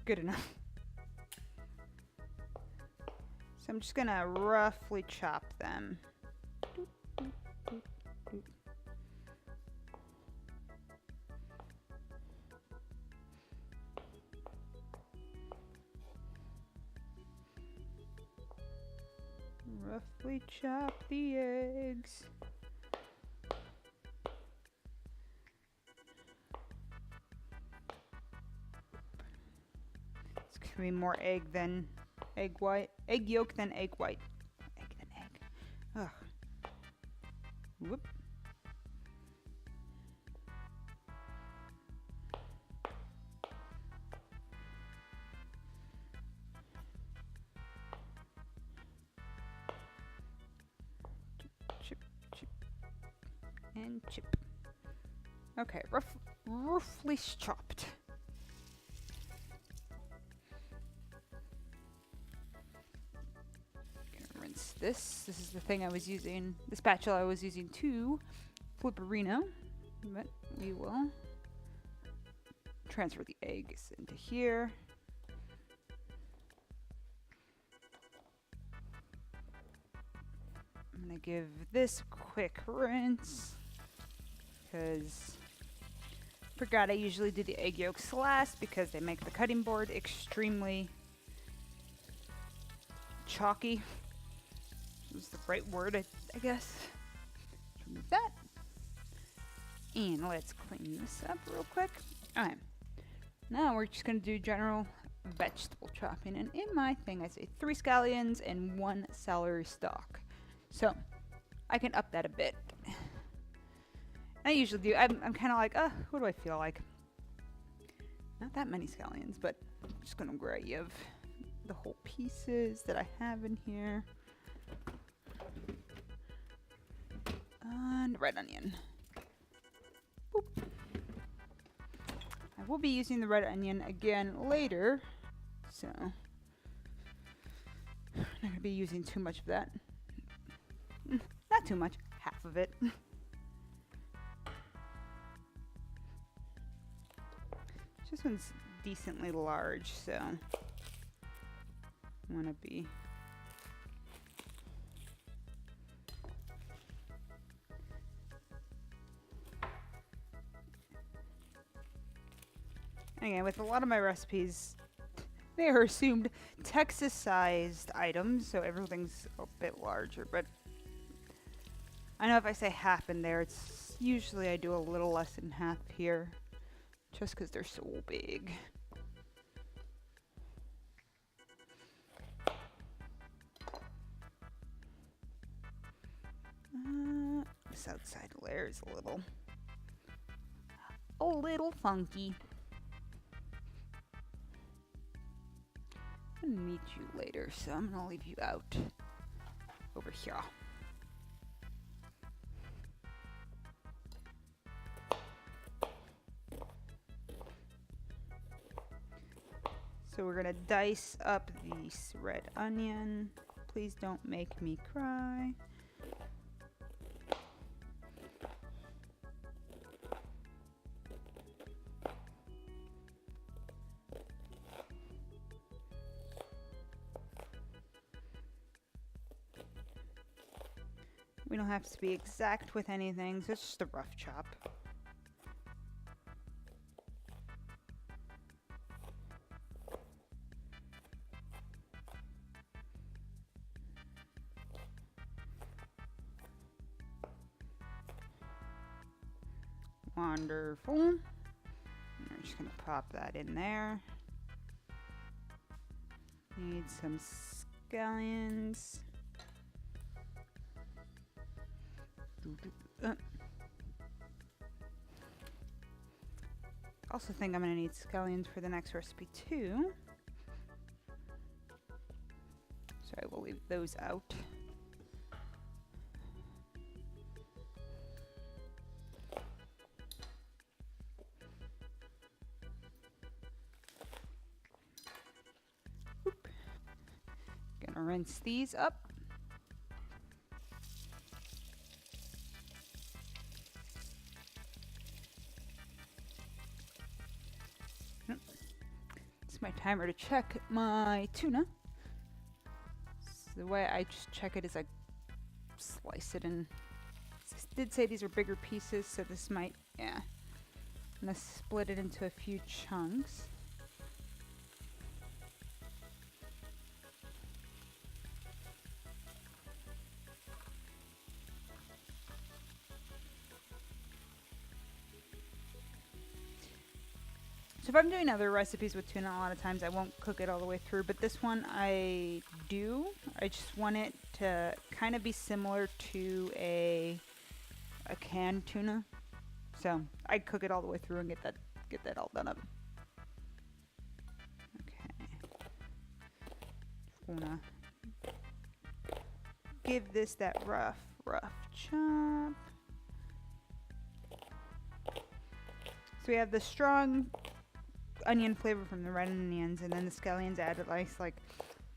good enough. So I'm just gonna roughly chop them. Roughly chop the eggs. It's gonna be more egg than egg white. Egg yolk than egg white. Egg than egg. Ugh. Whoop. Chip, chip, and chip. Okay, roughly chopped. Gonna rinse this. This is the thing I was using, the spatula I was using to flipperino. But we will transfer the eggs into here. I'm gonna give this a quick rinse because forgot I usually do the egg yolks last because they make the cutting board extremely chalky. Is the right word, I guess. Remove that. And let's clean this up real quick. Alright. Now we're just gonna do general vegetable chopping. And in my thing I say 3 scallions and 1 celery stalk. So I can up that a bit. I usually do. I'm kind of like, what do I feel like? Not that many scallions, but I'm just gonna grab the whole pieces that I have in here. And red onion. Boop. I will be using the red onion again later, so I'm not gonna be using too much of that. Not too much, half of it. This one's decently large, so I want to be Again, with a lot of my recipes, they are assumed Texas-sized items, so everything's a bit larger. But I know if I say half in there, it's usually I do a little less than half here, just because they're so big. This outside layer is a little funky. I'm gonna meet you later, so I'm gonna leave you out over here. So we're gonna dice up this red onion. Please don't make me cry. We don't have to be exact with anything, so it's just a rough chop. Wonderful. And we're just gonna pop that in there. Need some scallions. Also think I'm gonna need scallions for the next recipe too. So I will leave those out. Oop. Gonna rinse these up. My timer to check my tuna. So the way I just check it is I slice it, and I did say these are bigger pieces, so this might, yeah. I'm gonna split it into a few chunks. So if I'm doing other recipes with tuna, a lot of times I won't cook it all the way through, but this one I do. I just want it to kind of be similar to a canned tuna. So I cook it all the way through and get that all done up. Okay. Just wanna give this that rough chop. So we have the strong onion flavor from the red onions, and then the scallions add a nice, like,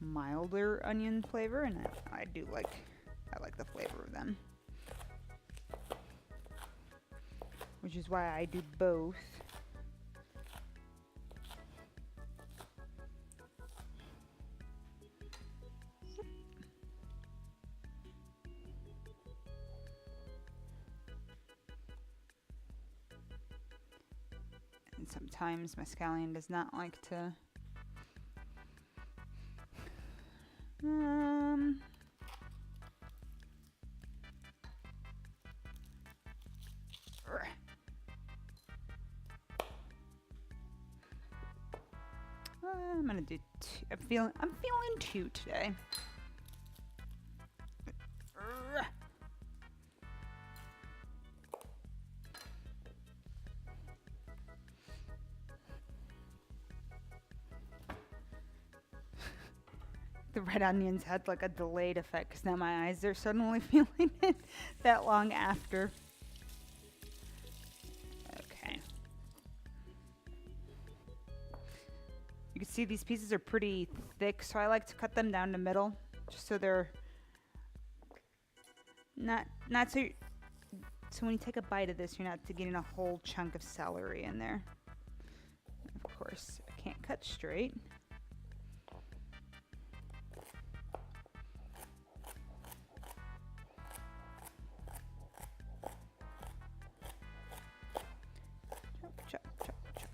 milder onion flavor, and I like the flavor of them, which is why I do both. And sometimes my scallion does not like to I'm gonna do two. I'm feeling two today. The red onions had like a delayed effect because now my eyes are suddenly feeling it that long after. Okay. You can see these pieces are pretty thick, so I like to cut them down the middle, just so they're not so. So when you take a bite of this, you're not getting a whole chunk of celery in there. Of course, I can't cut straight. Chop, chop, chop, chop.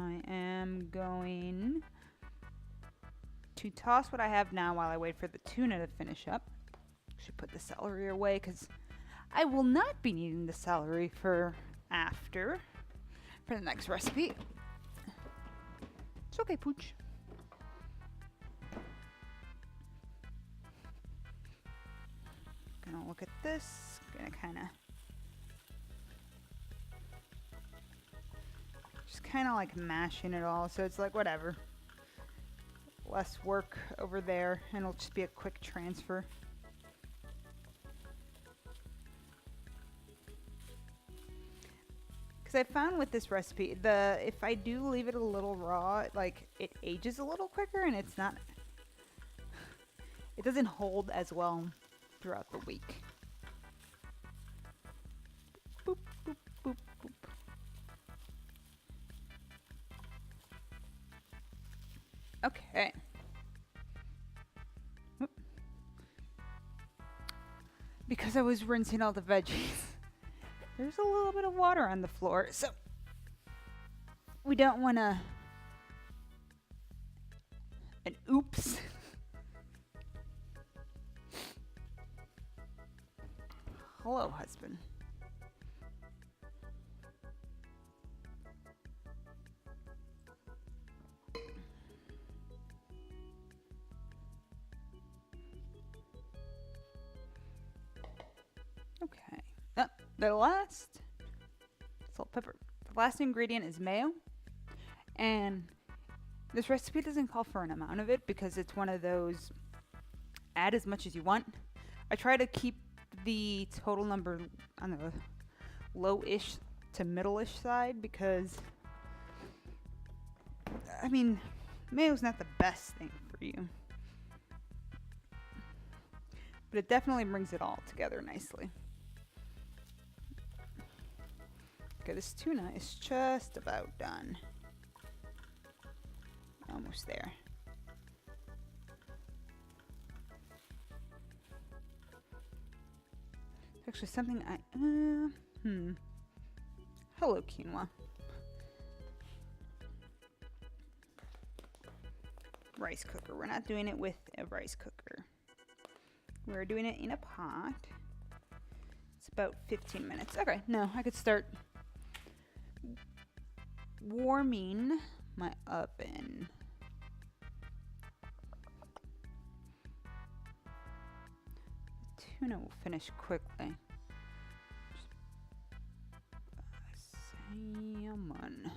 I am going to toss what I have now while I wait for the tuna to finish up. Should put the celery away because I will not be needing the celery for the next recipe. It's okay, Pooch. Gonna look at this. Gonna kind of like mashing it all, so it's like whatever. Less work over there, and it'll just be a quick transfer. Because I found with this recipe, if I do leave it a little raw, like it ages a little quicker, and it doesn't hold as well throughout the week. Boop, boop, boop, boop. Okay. Oop. Because I was rinsing all the veggies, there's a little bit of water on the floor, so we don't want an oops. Hello, husband. Okay. The last salt, pepper. The last ingredient is mayo, and this recipe doesn't call for an amount of it because it's one of those add as much as you want. I try to keep the total number on the low-ish to middle-ish side because, I mean, mayo's not the best thing for you, but it definitely brings it all together nicely. Okay, this tuna is just about done. Almost there. It's actually something Hello, quinoa. Rice cooker. We're not doing it with a rice cooker. We're doing it in a pot. It's about 15 minutes. Okay, no, I could start warming my oven. The tuna will finish quickly. Salmon.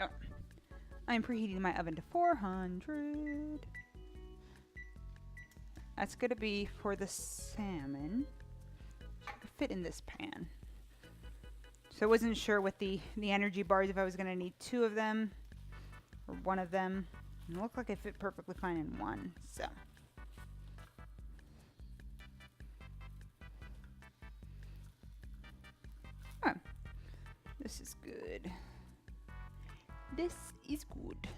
Oh. I'm preheating my oven to 400. That's going to be for the salmon. Should fit in this pan. So I wasn't sure with the energy bars if I was going to need 2 of them or 1 of them. It looked like it fit perfectly fine in 1. So. Oh, this is good. This is good.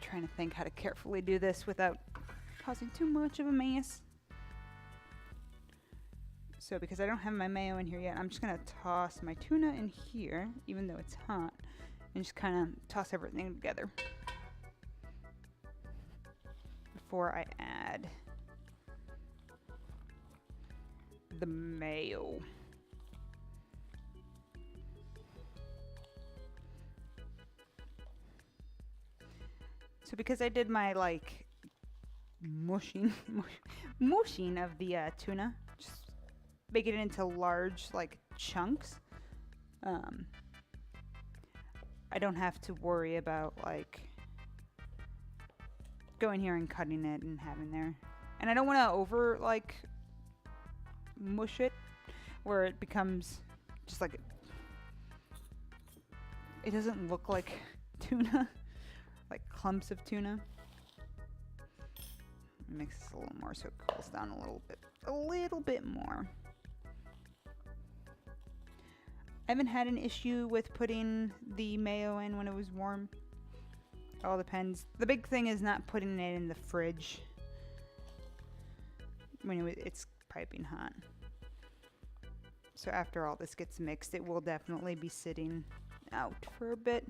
Trying to think how to carefully do this without causing too much of a mess. So because I don't have my mayo in here yet, I'm just going to toss my tuna in here, even though it's hot, and just kind of toss everything together before I add the mayo. So because I did my like mushing of the tuna, just making it into large like chunks, I don't have to worry about like going here and cutting it and having there. And I don't want to over like mush it where it becomes just like it doesn't look like tuna. Like clumps of tuna. Mix this a little more so it cools down a little bit more. I haven't had an issue with putting the mayo in when it was warm. All depends. The big thing is not putting it in the fridge when it's piping hot. So after all this gets mixed, it will definitely be sitting out for a bit.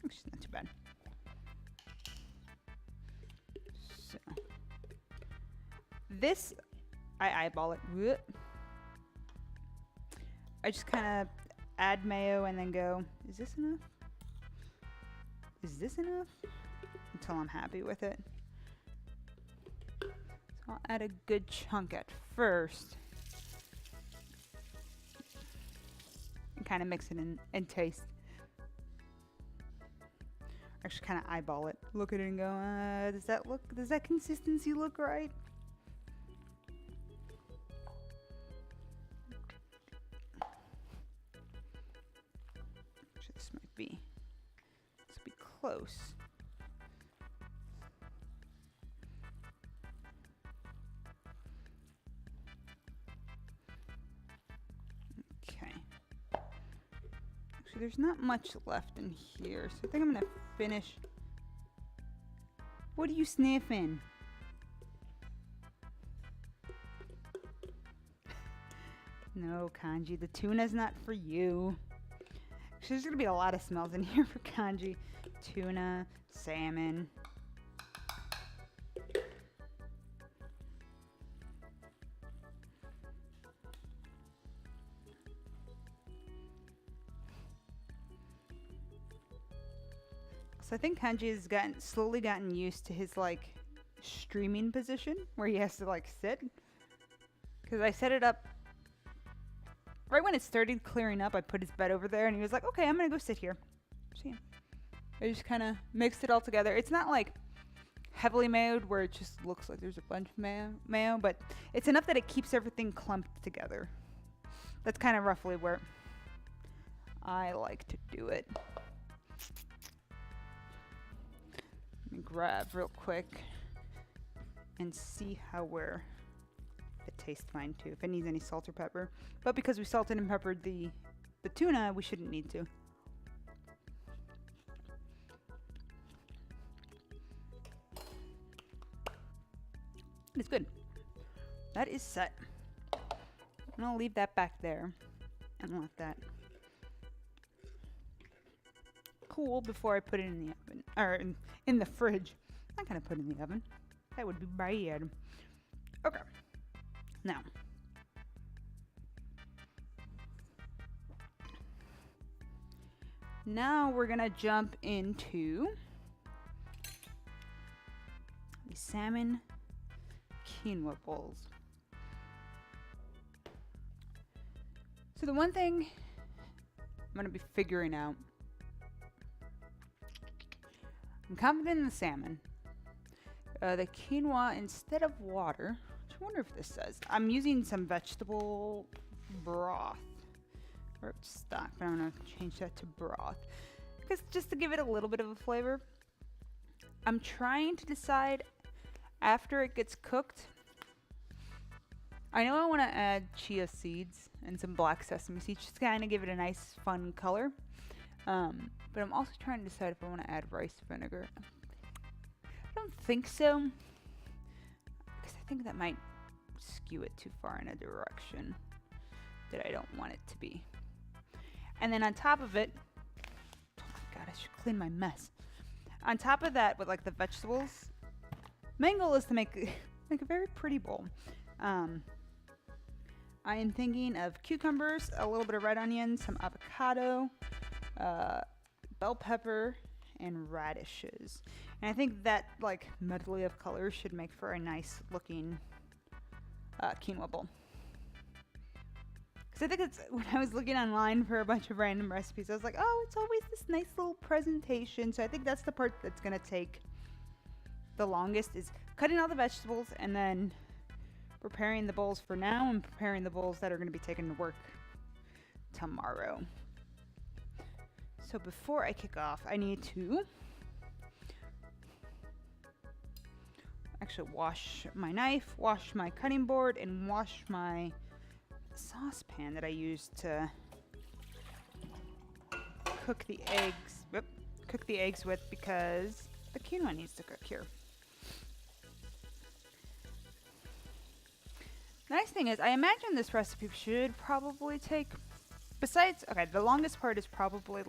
Which is not too bad. So this, I eyeball it. Whoop. I just kind of add mayo and then go, is this enough? Is this enough? Until I'm happy with it. So I'll add a good chunk at first. And kind of mix it in and taste. Actually kind of eyeball it. Look at it and go, does that consistency look right? Actually, this will be close. Okay. Actually, there's not much left in here, so I think I'm gonna finish. What are you sniffing? No, Kanji, the tuna's not for you. Actually, there's gonna be a lot of smells in here for Kanji. Tuna, salmon. So I think Kanji has slowly gotten used to his like streaming position where he has to like sit. Because I set it up right when it started clearing up. I put his bed over there and he was like, okay, I'm gonna go sit here. See, I just kind of mixed it all together. It's not like heavily mayoed where it just looks like there's a bunch of mayo, but it's enough that it keeps everything clumped together. That's kind of roughly where I like to do it. Let me grab real quick and see how it tastes fine too, if it needs any salt or pepper. But because we salted and peppered the tuna, we shouldn't need to. It's good. That is set. I'm gonna leave that back there and let that cool before I put it in the oven, or in the fridge. I'm not gonna put it in the oven. That would be bad. Okay. Now we're gonna jump into the salmon quinoa bowls. So the one thing I'm gonna be figuring out, I'm confident in the salmon. The quinoa, instead of water, I wonder if this says, I'm using some vegetable broth or stock, but I'm gonna change that to broth because just to give it a little bit of a flavor. I'm trying to decide after it gets cooked. I know I want to add chia seeds and some black sesame seeds just to kind of give it a nice fun color, but I'm also trying to decide if I want to add rice vinegar. I don't think so, because I think that might skew it too far in a direction that I don't want it to be. And then on top of it, oh my god, I should clean my mess. On top of that, with like the vegetables, main goal is to make a very pretty bowl. I am thinking of cucumbers, a little bit of red onion, some avocado, bell pepper, and radishes. And I think that like medley of colors should make for a nice looking quinoa bowl. Because I think it's, when I was looking online for a bunch of random recipes, I was like, oh, it's always this nice little presentation. So I think that's the part that's going to take the longest, is cutting all the vegetables and then preparing the bowls for now and preparing the bowls that are going to be taken to work tomorrow. So before I kick off, I need to actually wash my knife, wash my cutting board, and wash my saucepan that I used to cook the eggs. Whoop, cook the eggs with because the quinoa needs to cook here. The nice thing is, I imagine this recipe should probably take, besides, okay, the longest part is probably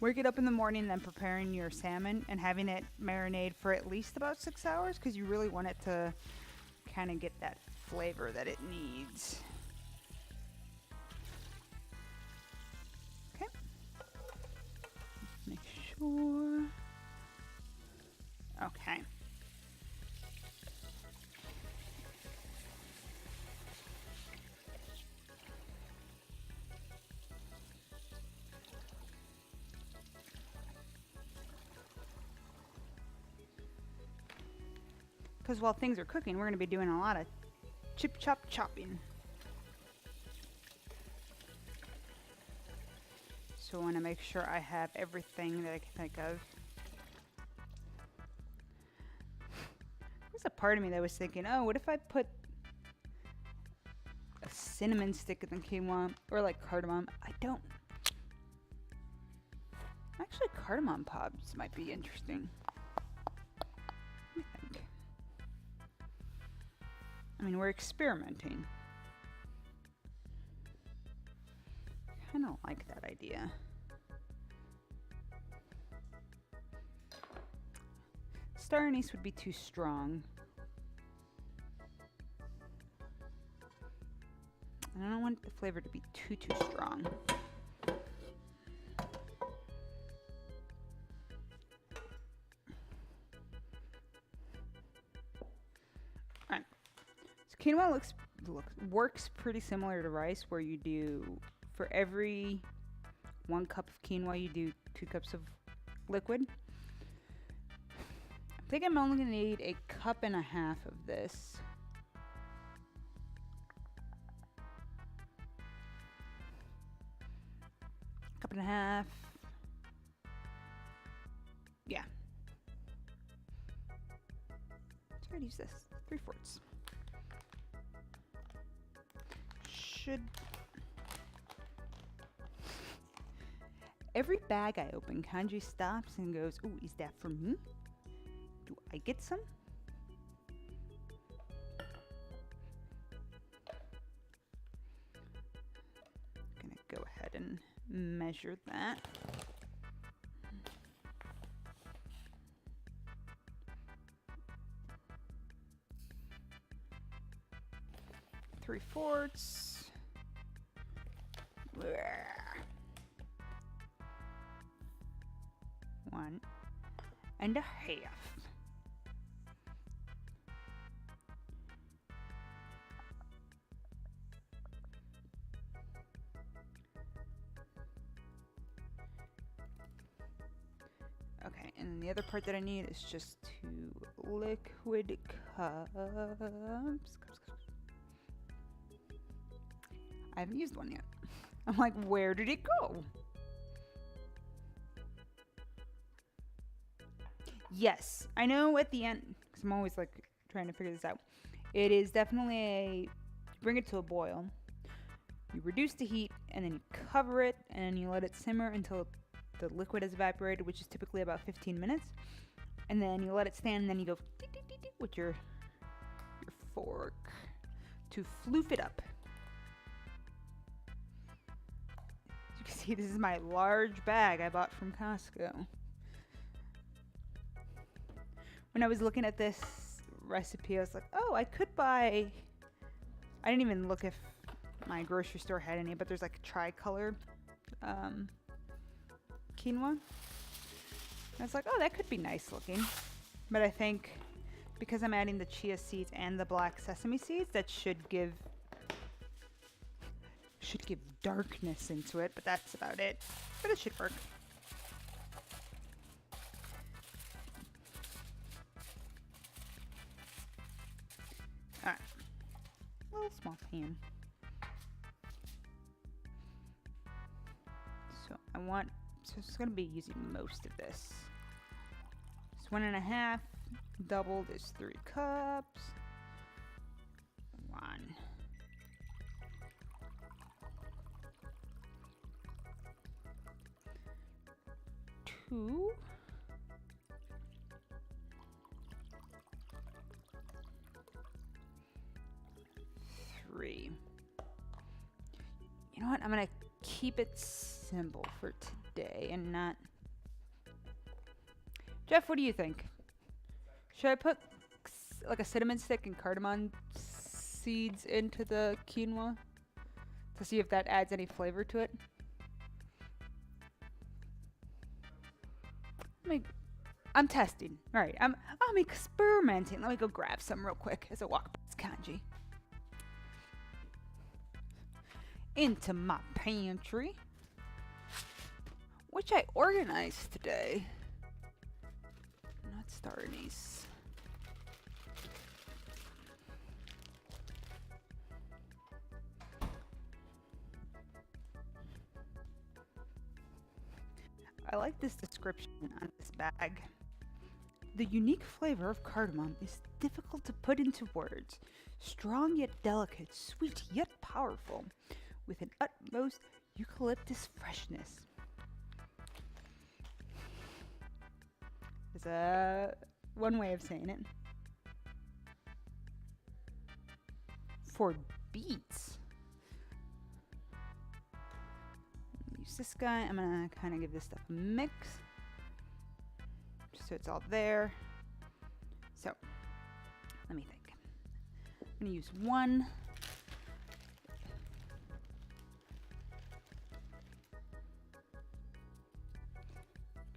work it up in the morning, then preparing your salmon and having it marinate for at least about 6 hours because you really want it to kind of get that flavor that it needs. Okay. Make sure. Okay. Because while things are cooking, we're going to be doing a lot of chip chop chopping. So I want to make sure I have everything that I can think of. There's a part of me that was thinking, oh, what if I put a cinnamon stick in the quinoa or like cardamom? I don't. Actually, cardamom pods might be interesting. Let me think. I mean, we're experimenting. Kind of like that idea. Star anise would be too strong. I don't want the flavor to be too strong. Alright. So quinoa works pretty similar to rice, where you do, for every 1 cup of quinoa, you do 2 cups of liquid. I think I'm only going to need 1.5 cups of this. Cup and a half. Yeah. So I'm going to use this. 3/4. Should... Every bag I open, Kanji stops and goes, ooh, is that for me? Do I get some? I'm gonna go ahead and measure that. Three-fourths. 1.5. Okay, and the other part that I need is just 2 liquid cups. I haven't used one yet. I'm like, where did it go? Yes, I know at the end, because I'm always like trying to figure this out. It is definitely bring it to a boil. You reduce the heat and then you cover it and you let it simmer until the liquid has evaporated, which is typically about 15 minutes. And then you let it stand and then you go with your fork to floof it up. As you can see, this is my large bag I bought from Costco. When I was looking at this recipe, I was like, oh, I could buy... I didn't even look if my grocery store had any, but there's like tricolor quinoa. I was like, oh, that could be nice looking. But I think because I'm adding the chia seeds and the black sesame seeds, that should give darkness into it, but that's about it. But it should work. Alright. A little small pan. So it's going to be using most of this. It's 1.5. Doubled is 3 cups. 1. 2. You know what? I'm gonna keep it simple for today and not. Jeff, what do you think? Should I put like a cinnamon stick and cardamom seeds into the quinoa to see if that adds any flavor to it? I'm testing. All right, I'm experimenting. Let me go grab some real quick as I walk past Kanji. Into my pantry, which I organized today. Not star anise. I like this description on this bag. The unique flavor of cardamom is difficult to put into words. Strong yet delicate, sweet yet powerful, with an utmost eucalyptus freshness. There's one way of saying it. For beets. Use this guy. I'm gonna kind of give this stuff a mix, just so it's all there. So, let me think. I'm gonna use one.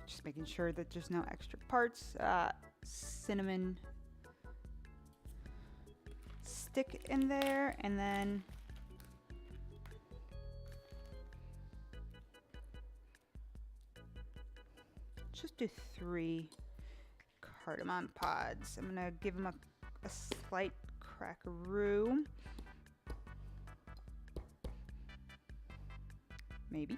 Just making sure that there's no extra parts. Cinnamon stick in there, and then just do 3 cardamom pods. I'm gonna give them a slight crackaroo. Maybe.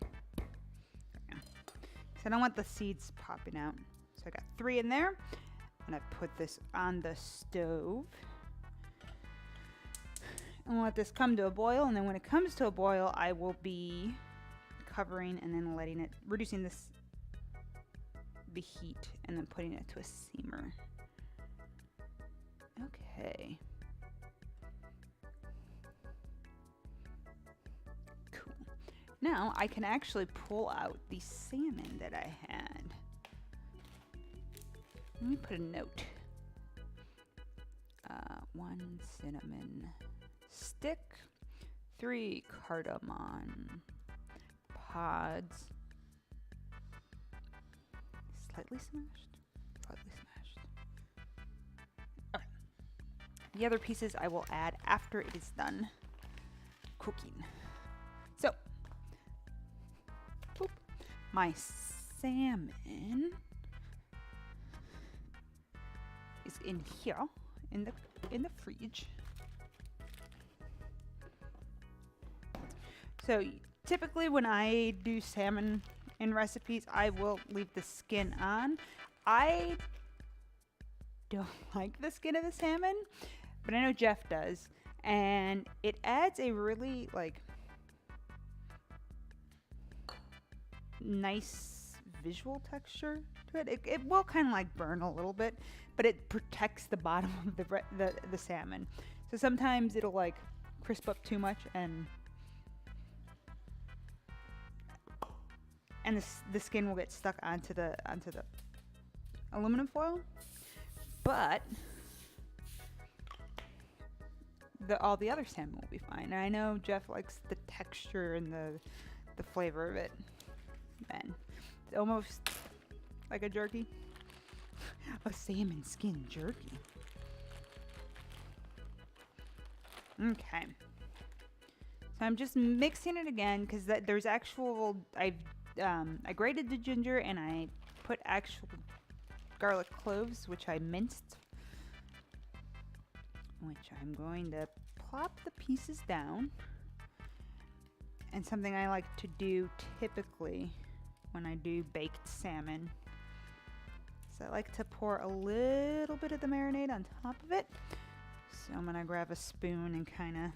I don't want the seeds popping out. So I got 3 in there. And I put this on the stove. And let this come to a boil. And then when it comes to a boil, I will be covering and then letting it, reducing the heat, and then putting it to a simmer. Okay. Cool. Now I can actually pull out the salmon that I had. Let me put a note. 1 cinnamon stick, 3 cardamom pods, slightly smashed. Okay. The other pieces I will add after it is done cooking. So, boop, my salmon is in here in the fridge. So typically when I do salmon in recipes, I will leave the skin on. I don't like the skin of the salmon, but I know Jeff does, and it adds a really like nice visual texture to it. It will kind of like burn a little bit, but it protects the bottom of the salmon. So sometimes it'll like crisp up too much, and the skin will get stuck onto the aluminum foil. But all the other salmon will be fine. And I know Jeff likes the texture and the flavor of it. Man, it's almost like a jerky. A salmon skin jerky. Okay. So I'm just mixing it again because there's actual. I grated the ginger and I put actual garlic cloves, which I minced. Which I'm going to plop the pieces down. And something I like to do typically when I do baked salmon is I like to pour a little bit of the marinade on top of it. So I'm going to grab a spoon and kind of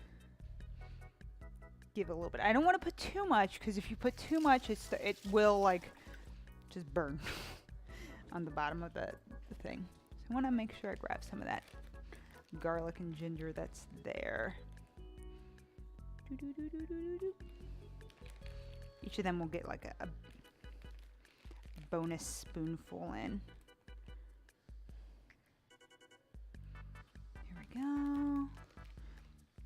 give a little bit. I don't want to put too much because if you put too much, it will like just burn on the bottom of the thing. So I want to make sure I grab some of that garlic and ginger that's there. Each of them will get like a bonus spoonful in. Here we go.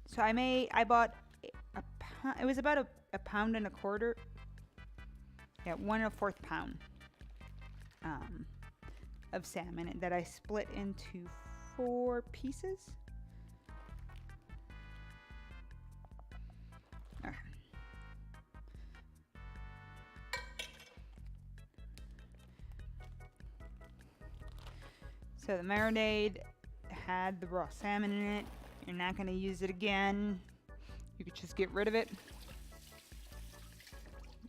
So I bought a pound, it was about a pound and a quarter. Yeah, 1/4 pound of salmon that I split into 4 pieces. Okay. So the marinade had the raw salmon in it. You're not going to use it again. You could just get rid of it.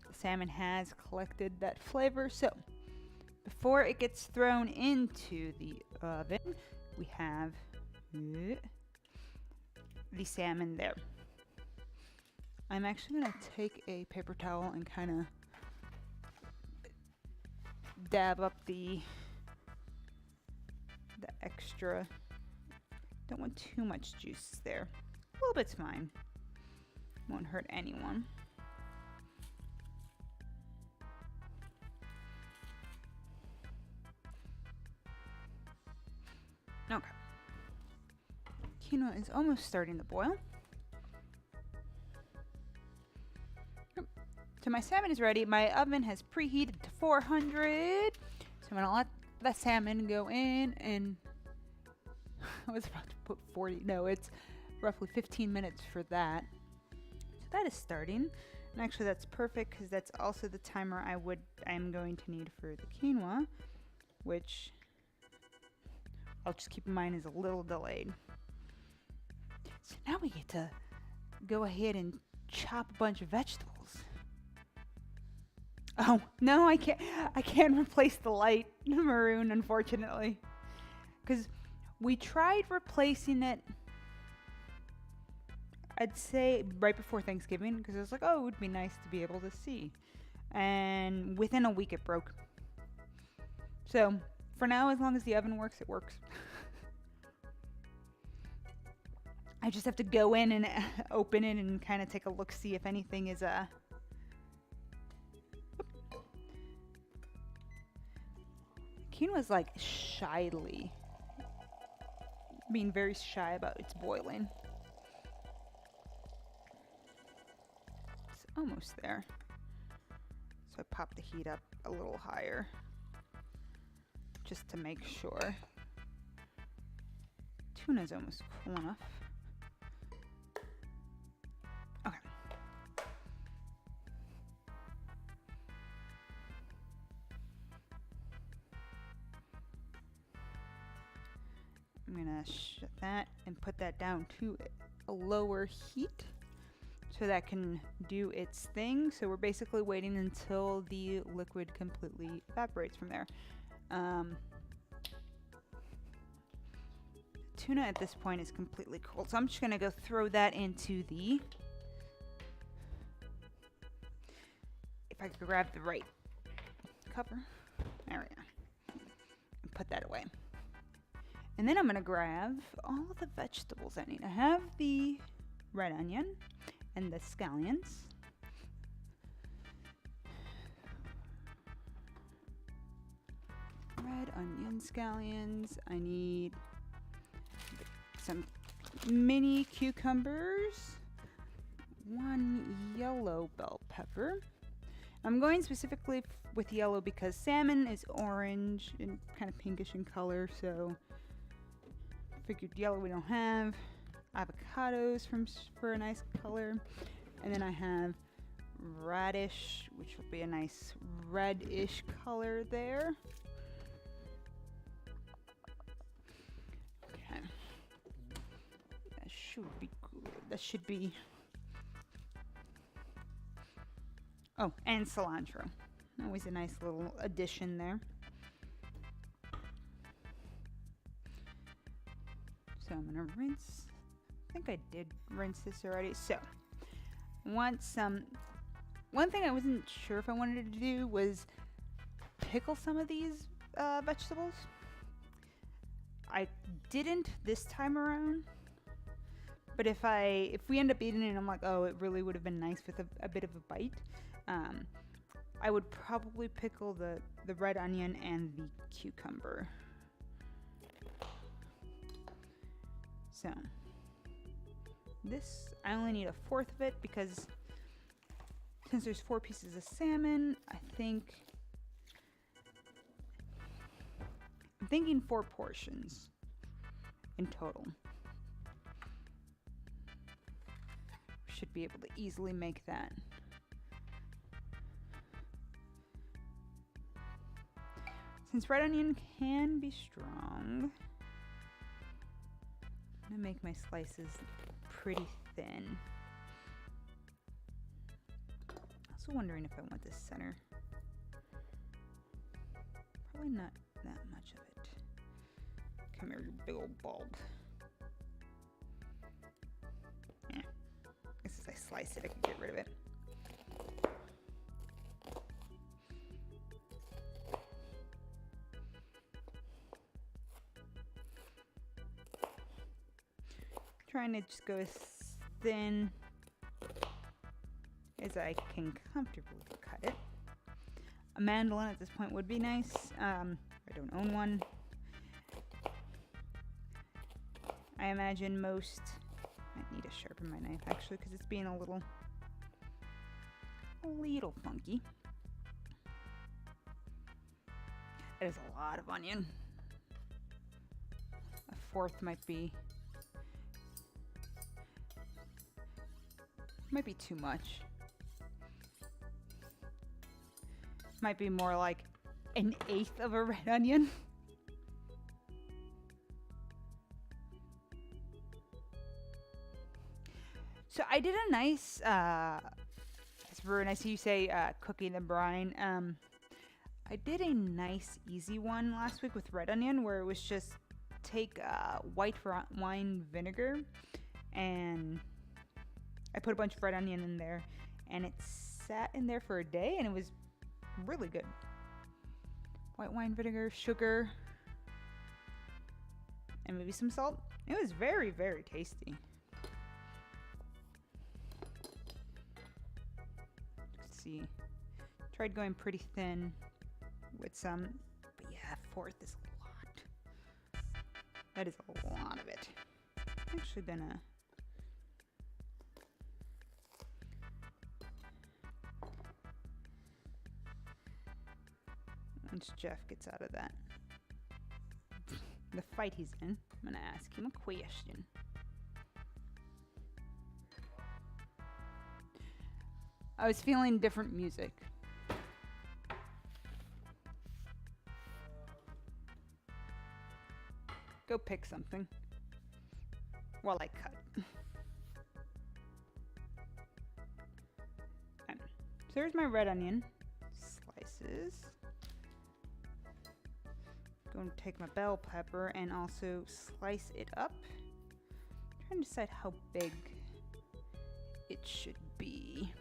The salmon has collected that flavor. So before it gets thrown into the oven, we have the salmon there. I'm actually going to take a paper towel and kind of dab up the extra. Don't want too much juice there. A little bit's fine. Won't hurt anyone. Okay. Quinoa is almost starting to boil. So my salmon is ready. My oven has preheated to 400. So I'm gonna let the salmon go in, and I was about to put 40. No, it's roughly 15 minutes for that. So that is starting. And actually that's perfect because that's also the timer I'm going to need for the quinoa, which I'll just keep in mind is a little delayed. So now we get to go ahead and chop a bunch of vegetables. Oh, no, I can't replace the light maroon, unfortunately. Because we tried replacing it, I'd say right before Thanksgiving, because I was like, oh, it would be nice to be able to see. And within a week it broke. So for now, as long as the oven works, it works. I just have to go in and open it and kind of take a look, see if anything is Quinoa's like being very shy about its boiling. It's almost there. So I pop the heat up a little higher just to make sure. Tuna's almost cool enough. Okay. I'm gonna shut that and put that down to a lower heat so that can do its thing. So we're basically waiting until the liquid completely evaporates from there. Tuna at this point is completely cold, so I'm just gonna go throw that into the, if I could grab the right cover, there we go, and put that away. And then I'm gonna grab all of the vegetables I need. I have the red onion and the scallions. Red onion, scallions. I need some mini cucumbers, 1 yellow bell pepper. I'm going specifically with yellow because salmon is orange and kind of pinkish in color, so figured yellow we don't have. Avocados for a nice color, and then I have radish, which will be a nice reddish color there. Okay, that should be good. That should be. Oh, and cilantro. Always a nice little addition there. So I'm gonna rinse. I think I did rinse this already. So, one thing I wasn't sure if I wanted to do was pickle some of these vegetables. I didn't this time around, but if we end up eating it and I'm like, oh, it really would have been nice with a bit of a bite, I would probably pickle the red onion and the cucumber. So this, I only need a fourth of it because since there's 4 pieces of salmon, I'm thinking 4 portions in total. Should be able to easily make that. Since red onion can be strong, I'm gonna make my slices pretty thin. Also wondering if I want this center. Probably not that much of it. Come here, you big old bulb. I guess as I slice it, I can get rid of it. Trying to just go as thin as I can comfortably cut it. A mandolin at this point would be nice. I don't own one. I imagine most might need to sharpen my knife actually because it's being a little funky. That is a lot of onion. A fourth might be too much. Might be more like an eighth of a red onion. So I did a nice, it's very nice you say cooking the brine. I did a nice easy one last week with red onion where it was just take white wine vinegar and I put a bunch of red onion in there and it sat in there for a day and it was really good. White wine vinegar, sugar, and maybe some salt. It was very, very tasty. Let's see. Tried going pretty thin with some, but yeah, fourth is a lot. That is a lot of it. I'm actually gonna once Jeff gets out of that, the fight he's in, I'm gonna ask him a question. I was feeling different music. Go pick something while I cut. Okay. So there's my red onion slices. Going to take my bell pepper and also slice it up. I'm trying to decide how big it should be.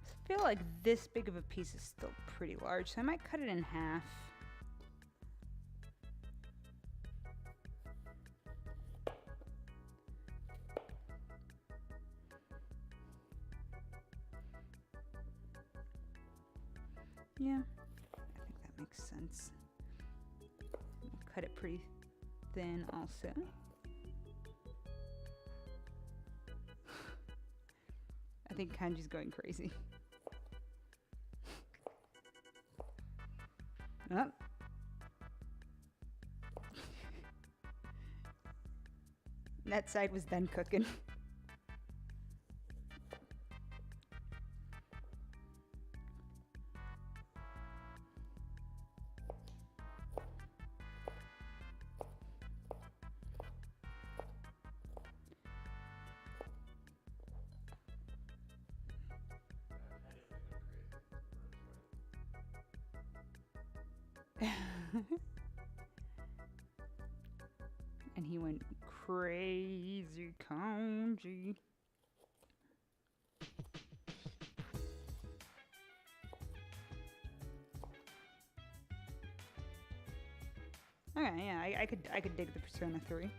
I feel like this big of a piece is still pretty large, so I might cut it in half. Yeah, I think that makes sense. We'll cut it pretty thin also. I think Kanji's going crazy. Oh. That side was done cooking. And he went crazy congee. Okay, yeah, I could dig the Persona 3.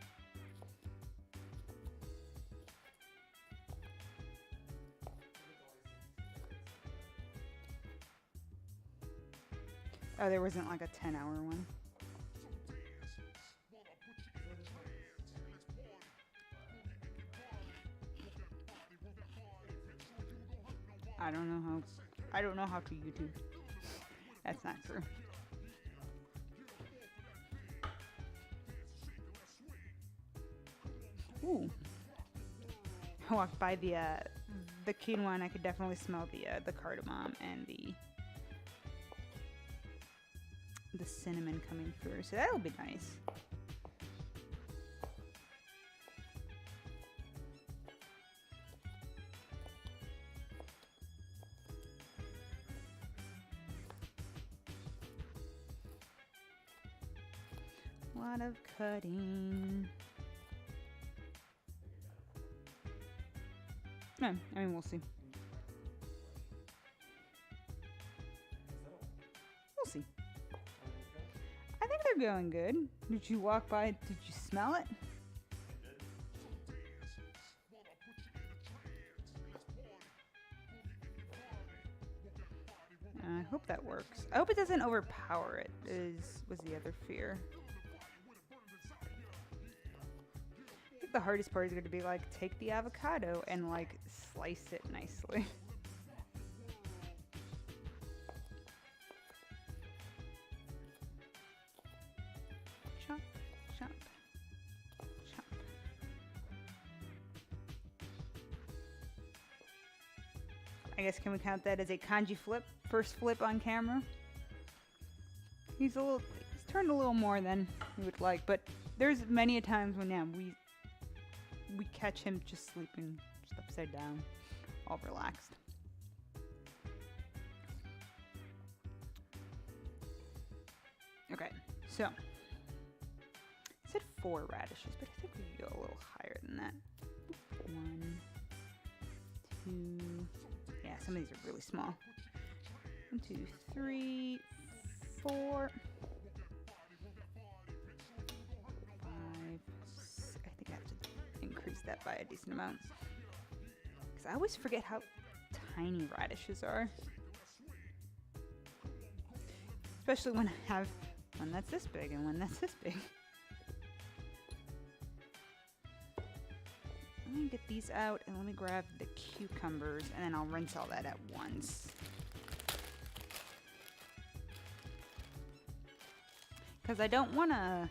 Oh, there wasn't like a 10-hour one. I don't know how to YouTube. That's not true. Ooh. I walked by the quinoa and I could definitely smell the cardamom and the cinnamon coming through. So that'll be nice. A lot of cutting. I mean, we'll see. We'll see. I think they're going good. Did you walk by? Did you smell it? I hope that works. I hope it doesn't overpower it, was the other fear. I think the hardest part is going to be like take the avocado and like slice it nicely. Chop, chop, chop. I guess can we count that as a kanji flip? First flip on camera. He's turned a little more than we would like, but there's many a times when we catch him just sleeping just upside down, all relaxed. Okay, so I said 4 radishes, but I think we could go a little higher than that. 1, 2, yeah, some of these are really small. 1, 2, 3, 4, 5, 6. I think I have to increase that by a decent amount. Because I always forget how tiny radishes are. Especially when I have one that's this big and one that's this big. Let me get these out and let me grab the cucumbers and then I'll rinse all that at once. Because I don't want to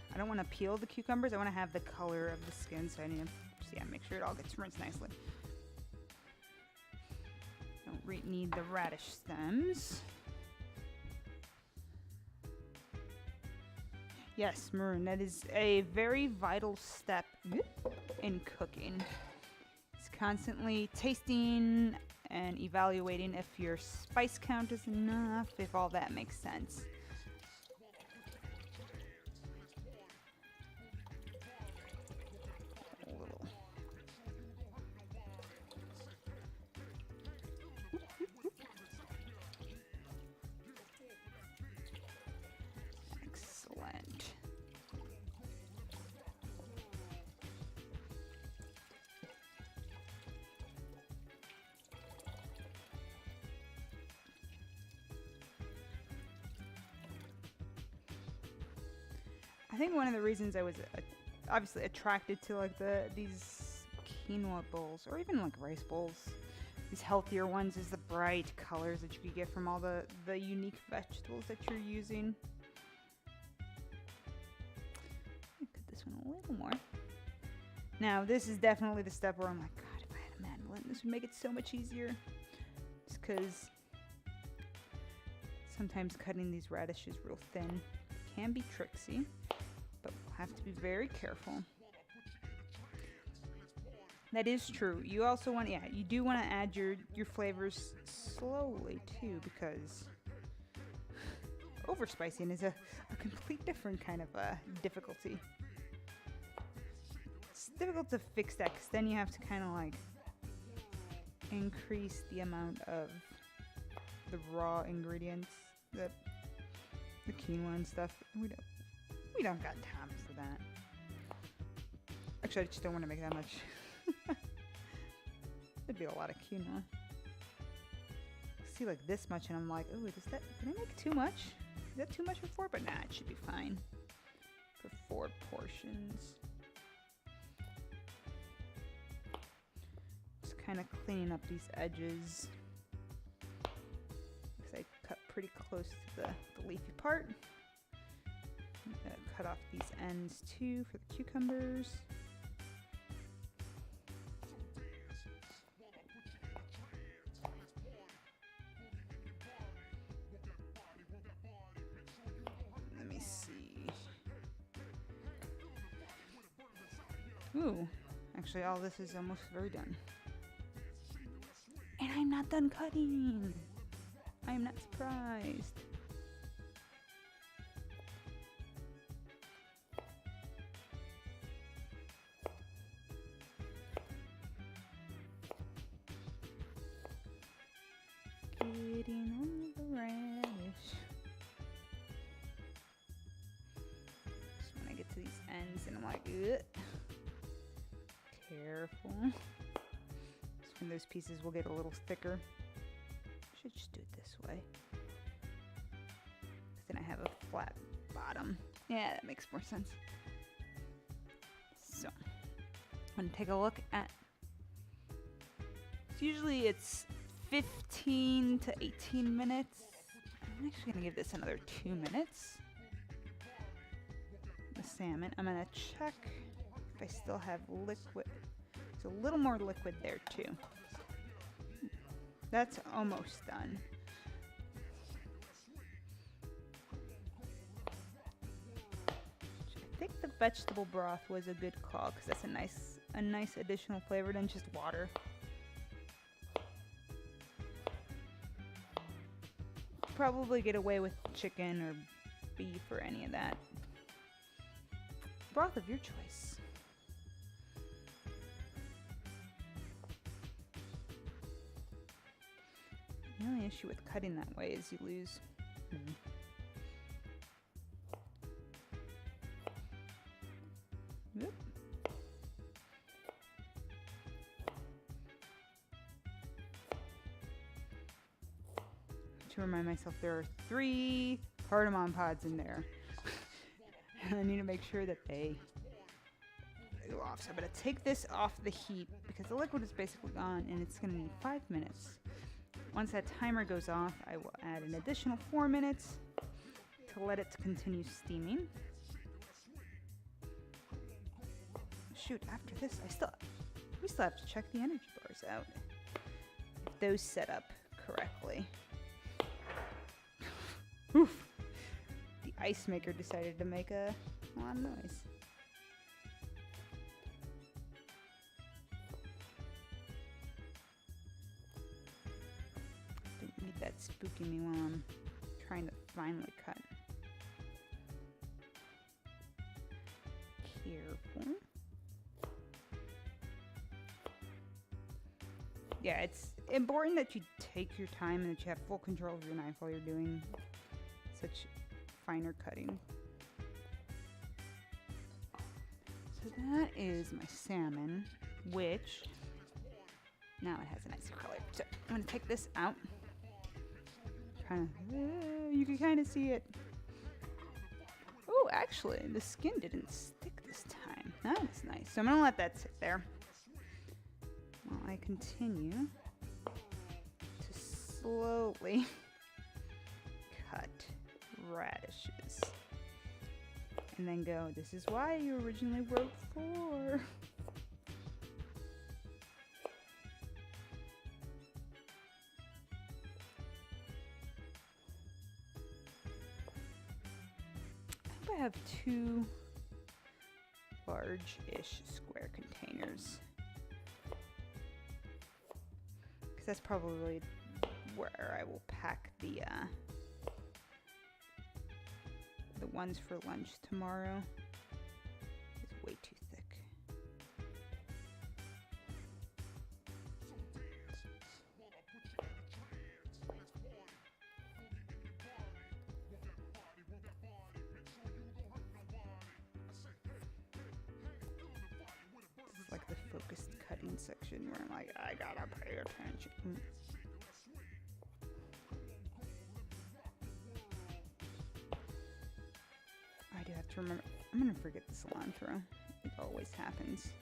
peel the cucumbers. I want to have the color of the skin, so I need to just, make sure it all gets rinsed nicely. Don't need the radish stems. Yes, Maroon, that is a very vital step in cooking. It's constantly tasting and evaluating if your spice count is enough, if all that makes sense. I think one of the reasons I was obviously attracted to like these quinoa bowls or even like rice bowls, these healthier ones, is the bright colors that you could get from all the unique vegetables that you're using. Cut this one a little more. Now this is definitely the step where I'm like, God, if I had a mandolin, this would make it so much easier. Just because sometimes cutting these radishes real thin can be tricksy. But we'll have to be very careful. That is true. You also want, you do want to add your flavors slowly too, because over spicing is a complete different kind of difficulty. It's difficult to fix that because then you have to kind of like increase the amount of the raw ingredients, the quinoa and stuff. We don't got time for that. Actually, I just don't want to make that much. It'd be a lot of quinoa. See like this much and I'm like, oh, did I make too much? Is that too much for 4? But nah, it should be fine for 4 portions. Just kind of cleaning up these edges because I cut pretty close to the leafy part. I'm gonna cut off these ends too for the cucumbers. Ooh, actually all this is almost very done. And I'm not done cutting. I am not surprised. Getting on the radish. Just when I get to these ends and I'm like, ugh. Careful. So when those pieces will get a little thicker. Should just do it this way. Then I have a flat bottom. Yeah, that makes more sense. So I'm gonna take a look at. Usually it's 15 to 18 minutes. I'm actually gonna give this another 2 minutes. The salmon. I'm gonna check if I still have liquid. There's a little more liquid there too. That's almost done. I think the vegetable broth was a good call because that's a nice additional flavor than just water. Probably get away with chicken or beef or any of that. Broth of your choice. The only issue with cutting that way is you lose. Whoop. To remind myself, there are 3 cardamom pods in there. And I need to make sure that they go off. So I'm going to take this off the heat because the liquid is basically gone and it's going to need 5 minutes. Once that timer goes off, I will add an additional 4 minutes to let it continue steaming. Shoot, after this, we still have to check the energy bars out. If those set up correctly. Oof. The ice maker decided to make a lot of noise. Don't need that spooking me while I'm trying to finally cut. Careful. Yeah, it's important that you take your time and that you have full control of your knife while you're doing such finer cutting. So that is my salmon, which now it has a nicer color. So I'm gonna take this out. You can kind of see it. Oh, actually, the skin didn't stick this time. That is nice. So I'm gonna let that sit there while I continue to slowly cut radishes. And then go, this is why you originally wrote 4. I hope I have 2 large-ish square containers. Because that's probably where I will pack the the ones for lunch tomorrow. It's way too thick. It's like the focused cutting section where I'm like, I gotta pay attention. I do have to remember, I'm gonna forget the cilantro. It always happens.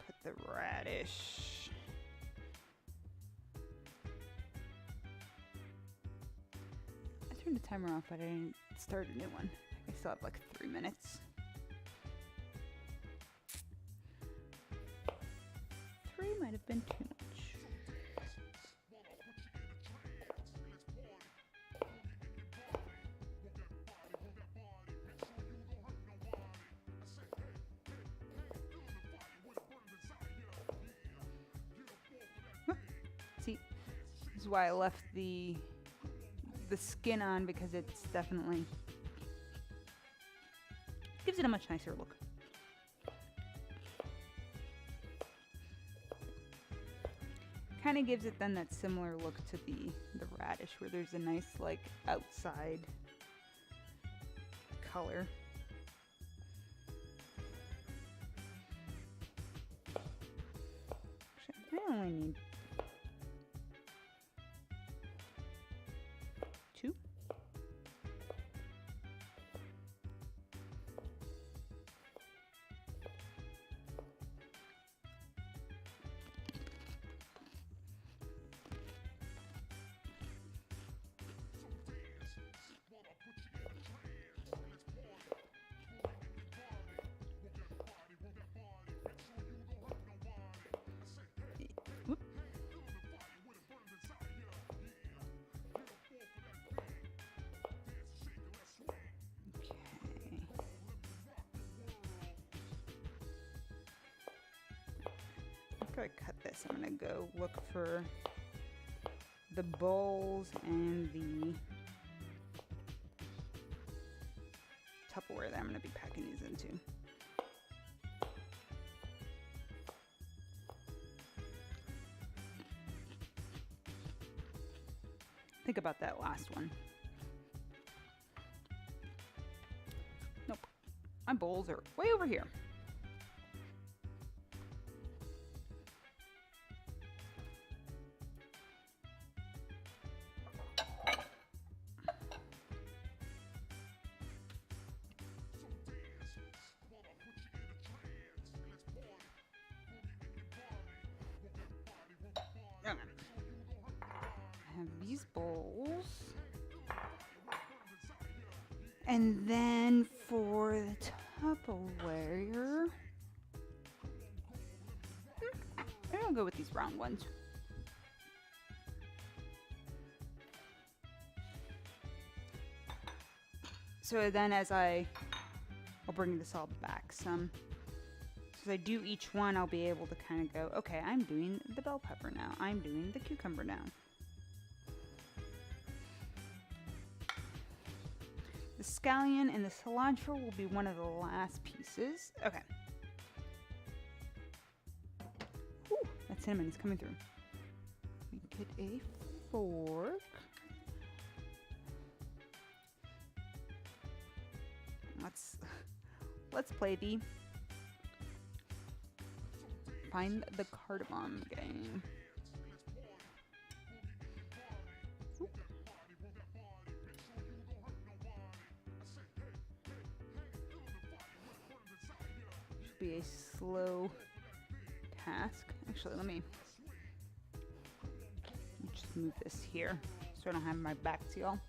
Put the radish. I turned the timer off, but I didn't start a new one. I still have like 3 minutes. 3 might have been too much. See, this is why I left the skin on, because it's definitely gives it a much nicer look. Kind of gives it then that similar look to the radish, where there's a nice like outside color. Actually, I only need 2. Whoop. After I cut this, I'm gonna go look for the bowls and the Tupperware that I'm gonna be packing these into. Think about that last one. Nope. My bowls are way over here. Okay. I have these bowls. And then for the Tupperware, I'll go with these round ones. So then I'll bring this all back some. So as I do each one, I'll be able to kind of go, okay, I'm doing the bell pepper now. I'm doing the cucumber now. The scallion and the cilantro will be one of the last pieces. Okay. Ooh, that cinnamon is coming through. Let me get a fork. Let's play the find the cardamom game. Oop. Be a slow task. Actually, let me just move this here so I don't have my back to y'all.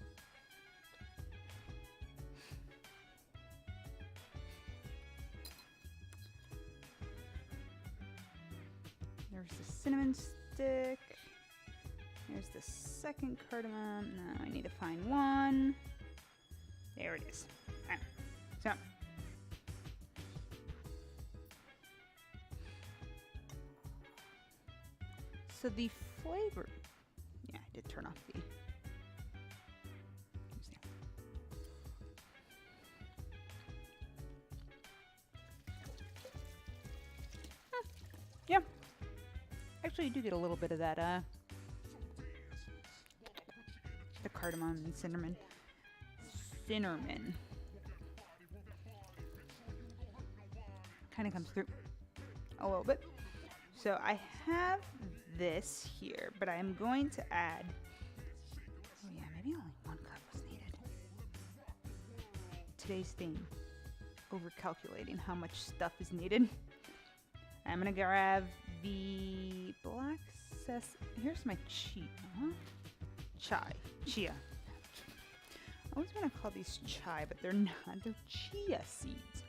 There's the cinnamon stick. There's the second cardamom. Now I need to find one. There it is. All right. So the flavor. Yeah, I did turn off the. Yeah. Actually, you do get a little bit of that, the cardamom and cinnamon. Kind of comes through a little bit. So I have this here, but I am going to add, oh yeah, maybe only 1 cup was needed. Today's theme, over-calculating how much stuff is needed. I'm gonna grab the black here's my chia. I always want to call these chai, but they're not. They're chia seeds.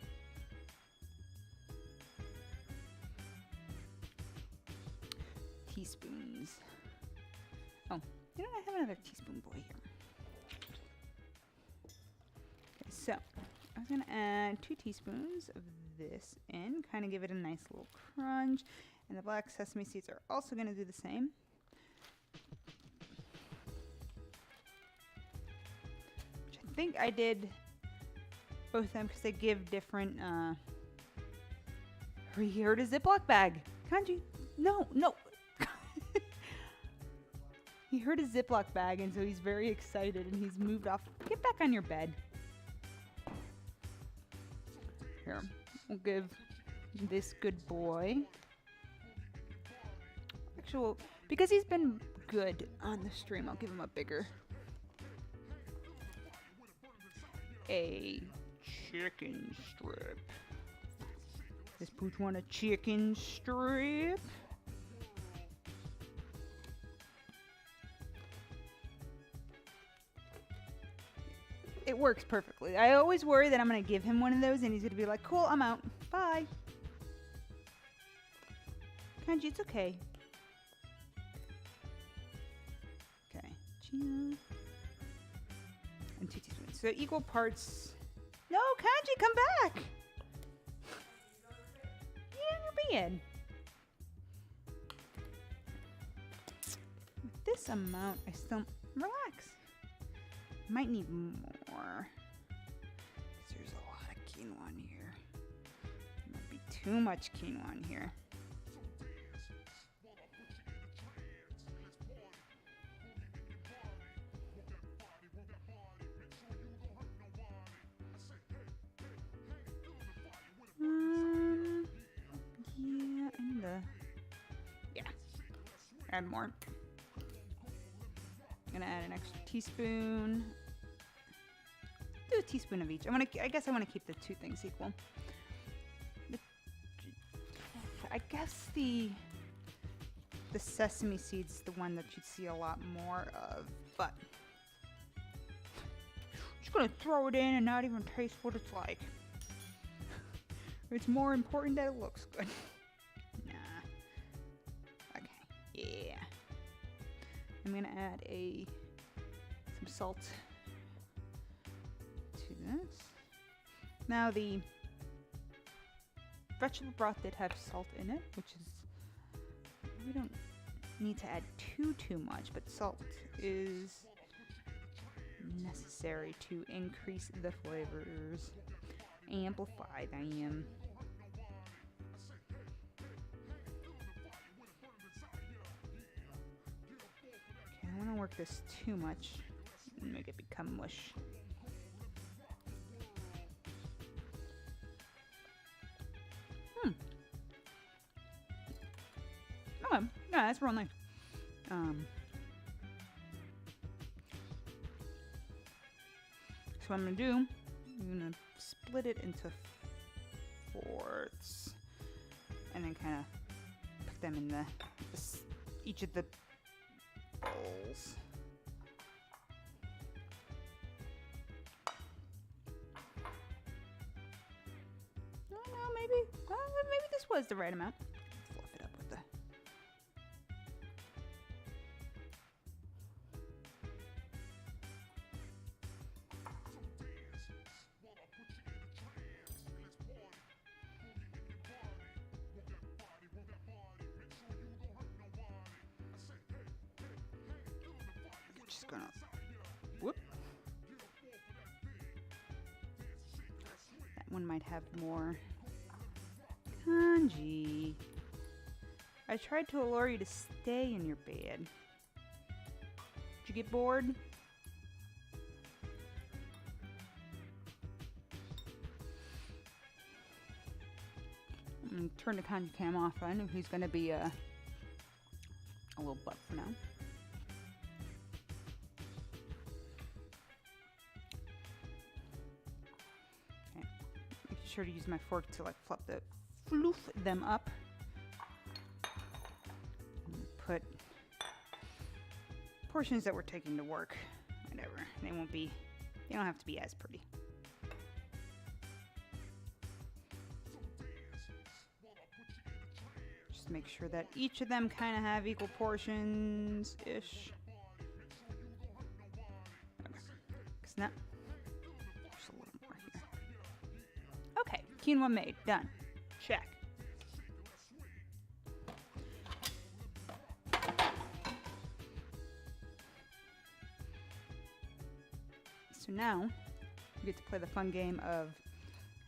Teaspoons. Oh, you know, I have another teaspoon boy here. Okay, so I'm gonna add 2 teaspoons of this in, kind of give it a nice little crunch. And the black sesame seeds are also gonna do the same. Which I think I did both of them because they give different, he heard a Ziploc bag. Kanji, no. He heard a Ziploc bag, and so he's very excited, and he's moved off. Get back on your bed. Here, we'll give this good boy. Actually, because he's been good on the stream, I'll give him a bigger. A chicken strip. This pooch want a chicken strip. It works perfectly. I always worry that I'm going to give him one of those and he's going to be like, cool, I'm out. Bye. Kanji, it's okay. Okay. And 2 teaspoons. So equal parts. No, Kanji, come back. Yeah, you're being. With this amount, I still... Relax. Might need more. There's a lot of quinoa in here. Might be too much quinoa in here. Yeah, and add more. I'm gonna add an extra teaspoon. Do a teaspoon of each. I guess I want to keep the 2 things equal. I guess the sesame seed's the one that you'd see a lot more of, but just gonna throw it in and not even taste what it's like. It's more important that it looks good. Nah. Okay. Yeah. I'm gonna add some salt to this. Now the vegetable broth did have salt in it, which is, we don't need to add too much, but salt is necessary to increase the flavors, amplify them. I don't want to work this too much and make it become mush. Okay, yeah, that's real nice. So what I'm gonna do, I'm gonna split it into 4ths, and then kind of put them in each of the bowls. No, maybe this was the right amount. Fluff it up with the. gonna... Whoop. That one might have more kanji. I tried to allure you to stay in your bed. Did you get bored? I'm gonna turn the kanji cam off. I know he's gonna be a little butt for now. Okay. Make sure to use my fork to like floof them up. Put portions that we're taking to work. Whatever. They don't have to be as pretty. Just make sure that each of them kind of have equal portions-ish. Okay. 'Cause now, just a little more here. Okay, quinoa made. Done. Check. So now, we get to play the fun game of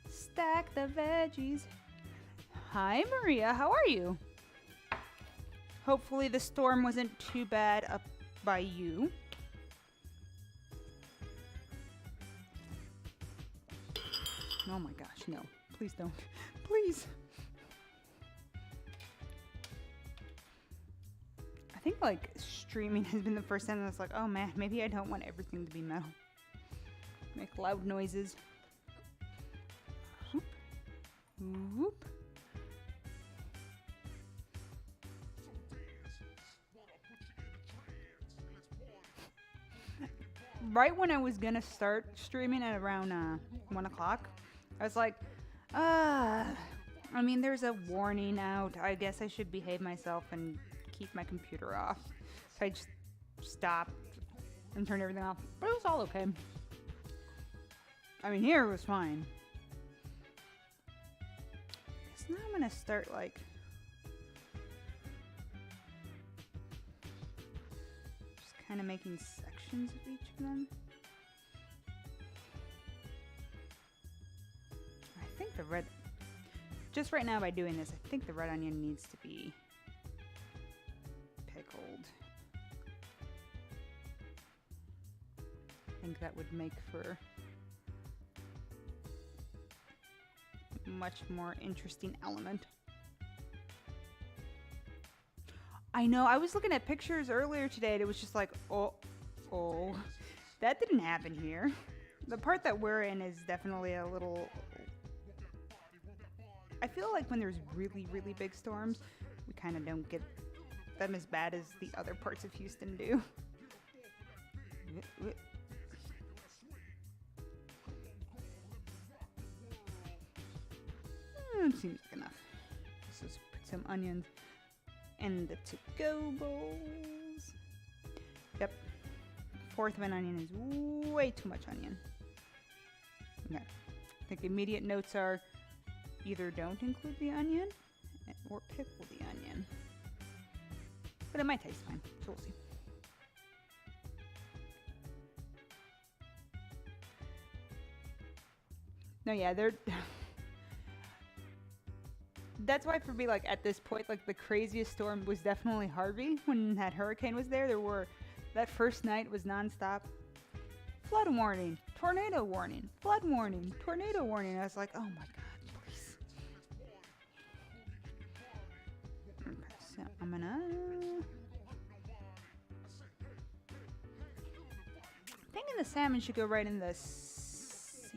stack the veggies. Hi, Maria. How are you? Hopefully the storm wasn't too bad up by you. Oh my gosh, no. Please don't. Please. I think like streaming has been the first time that's like, oh man, maybe I don't want everything to be metal. Make loud noises. Whoop. Whoop. Right when I was gonna start streaming at around 1 o'clock, I was like, I mean, there's a warning out. I guess I should behave myself and keep my computer off. So I just stopped and turned everything off. But it was all okay. I mean, here it was fine. So now I'm gonna start like... just kind of making sections of each of them. I think the red... just right now by doing this, I think the red onion needs to be pickled. I think that would make for a much more interesting element. I know, I was looking at pictures earlier today and it was just like, oh, that didn't happen here. The part that we're in is definitely a little... I feel like when there's really, really big storms, we kind of don't get them as bad as the other parts of Houston do. Seems like enough. Let's just put some onions in the to-go bowls. Yep. Fourth of an onion is way too much onion. Okay. I think immediate notes are either don't include the onion or pickle the onion. But it might taste fine, so we'll see. No, yeah, they're... That's why for me, like, at this point, like, the craziest storm was definitely Harvey. When that hurricane was there, that first night was nonstop. Flood warning, tornado warning, flood warning, tornado warning. I was like, oh my God, please. Okay, so I'm gonna... thinking the salmon should go right in the center.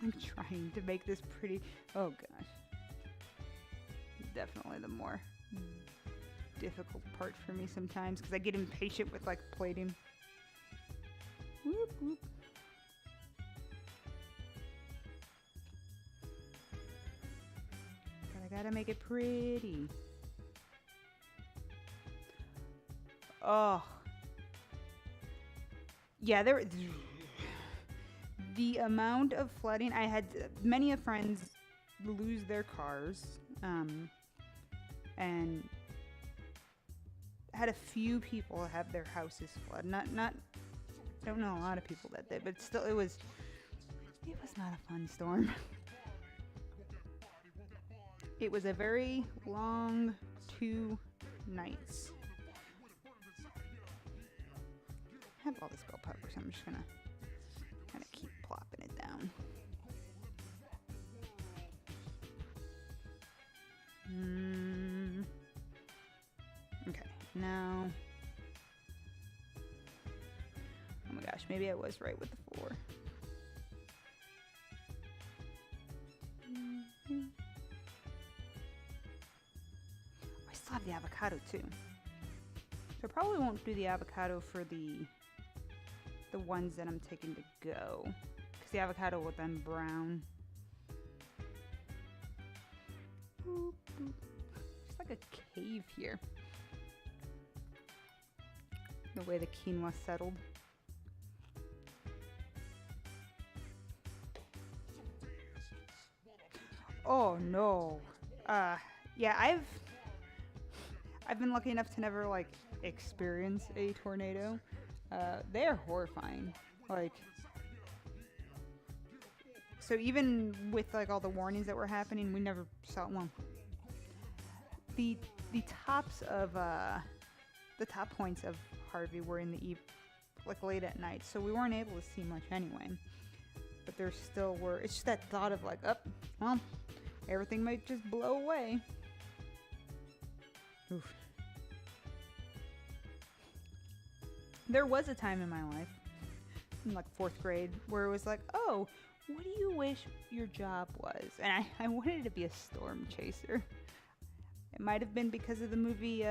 I'm trying to make this pretty. Oh gosh. Definitely the more difficult part for me sometimes because I get impatient with like plating. Whoop, whoop. But I gotta make it pretty. Oh. Yeah, the amount of flooding, I had many of friends lose their cars, and had a few people have their houses flood. Not don't know a lot of people that did, but still it was not a fun storm. It was a very long 2 nights. I have all this bell pepper, so I'm just gonna kind of keep plopping it down. Okay, now. Oh my gosh, maybe I was right with the 4. I still have the avocado too. So I probably won't do the avocado for the ones that I'm taking to go, because the avocado will then brown. Boop, boop. It's like a cave here. The way the quinoa settled. Oh no. Yeah, I've been lucky enough to never like experience a tornado. They are horrifying. Like, so even with like all the warnings that were happening, we never saw one. The tops of the top points of Harvey were in the like late at night, so we weren't able to see much anyway. But there still were. It's just that thought of like, well, everything might just blow away. Oof. There was a time in my life, in like 4th grade, where it was like, oh, what do you wish your job was? And I wanted to be a storm chaser. It might have been because of the movie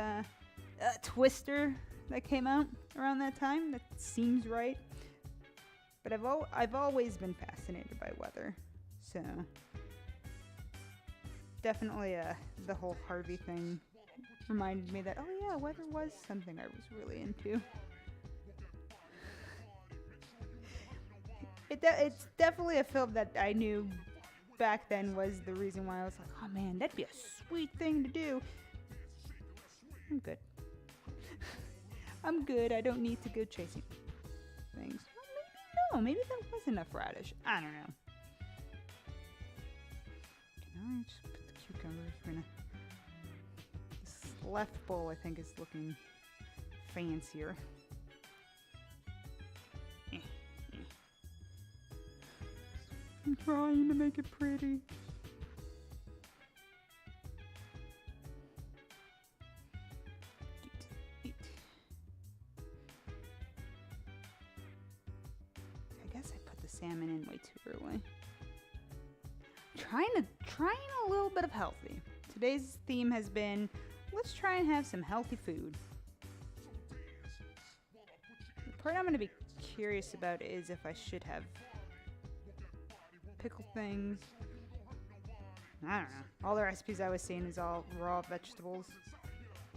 Twister that came out around that time. That seems right. But I've always been fascinated by weather. So definitely the whole Harvey thing reminded me that, oh yeah, weather was something I was really into. It's definitely a film that I knew back then was the reason why I was like, oh man, that'd be a sweet thing to do. I'm good. I'm good. I don't need to go chasing things. Well, maybe that was enough radish. I don't know. Now I just put the cucumbers. This left bowl, I think, is looking fancier. I'm trying to make it pretty. I guess I put the salmon in way too early. Trying a little bit of healthy. Today's theme has been, let's try and have some healthy food. The part I'm going to be curious about is if I should have pickle things. I don't know. All the recipes I was seeing is all raw vegetables.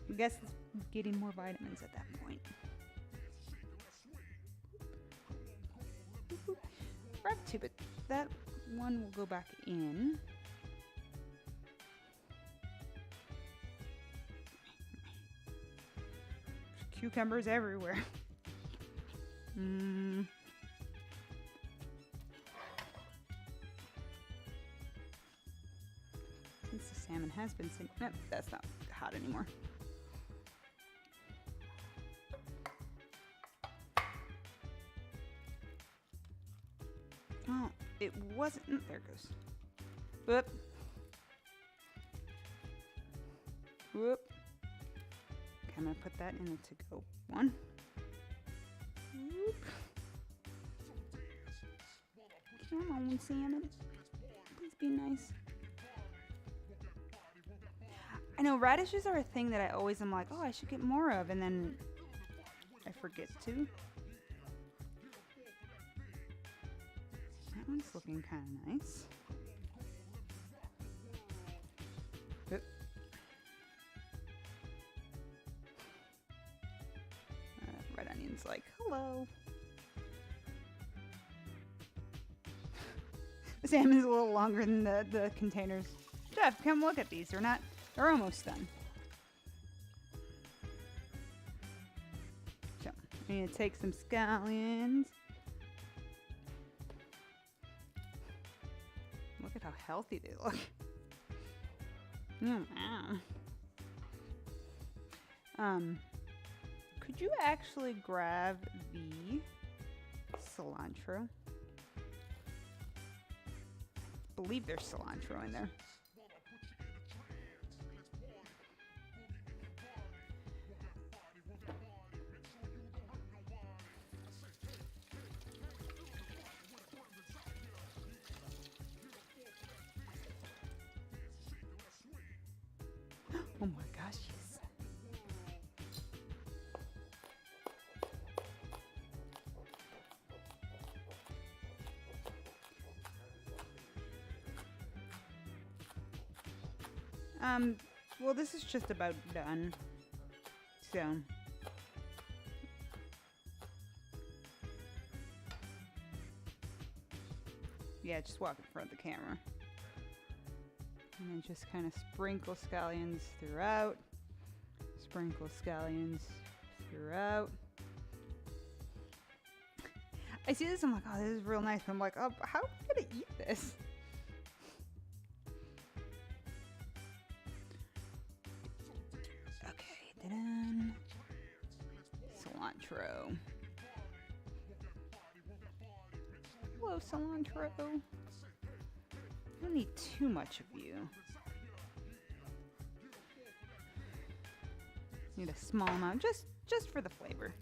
I guess it's getting more vitamins at that point. Grab 2, but that one will go back in. There's cucumbers everywhere. Since the salmon has been sitting... Nope, that's not hot anymore. Oh, it wasn't... there it goes. Whoop. Whoop. Okay, I'm going to put that in the to-go one. Whoop. Come on, salmon. Please be nice. I know radishes are a thing that I always am like, oh, I should get more of, and then I forget to. That one's looking kind of nice. Oop. Red onion's like, hello. salmon's a little longer than the containers. Jeff, come look at these. They're almost done. So, I'm gonna take some scallions. Look at how healthy they look. Could you actually grab the cilantro? I believe there's cilantro in there. Oh my gosh, yes. Well, this is just about done. So. Yeah, just walk in front of the camera. And then just kind of sprinkle scallions throughout. Sprinkle scallions throughout. I see this, I'm like, oh, this is real nice. But I'm like, oh, how am I gonna eat this? Okay, done. Cilantro. Hello, cilantro. I don't need too much of you. Need a small amount, just for the flavor.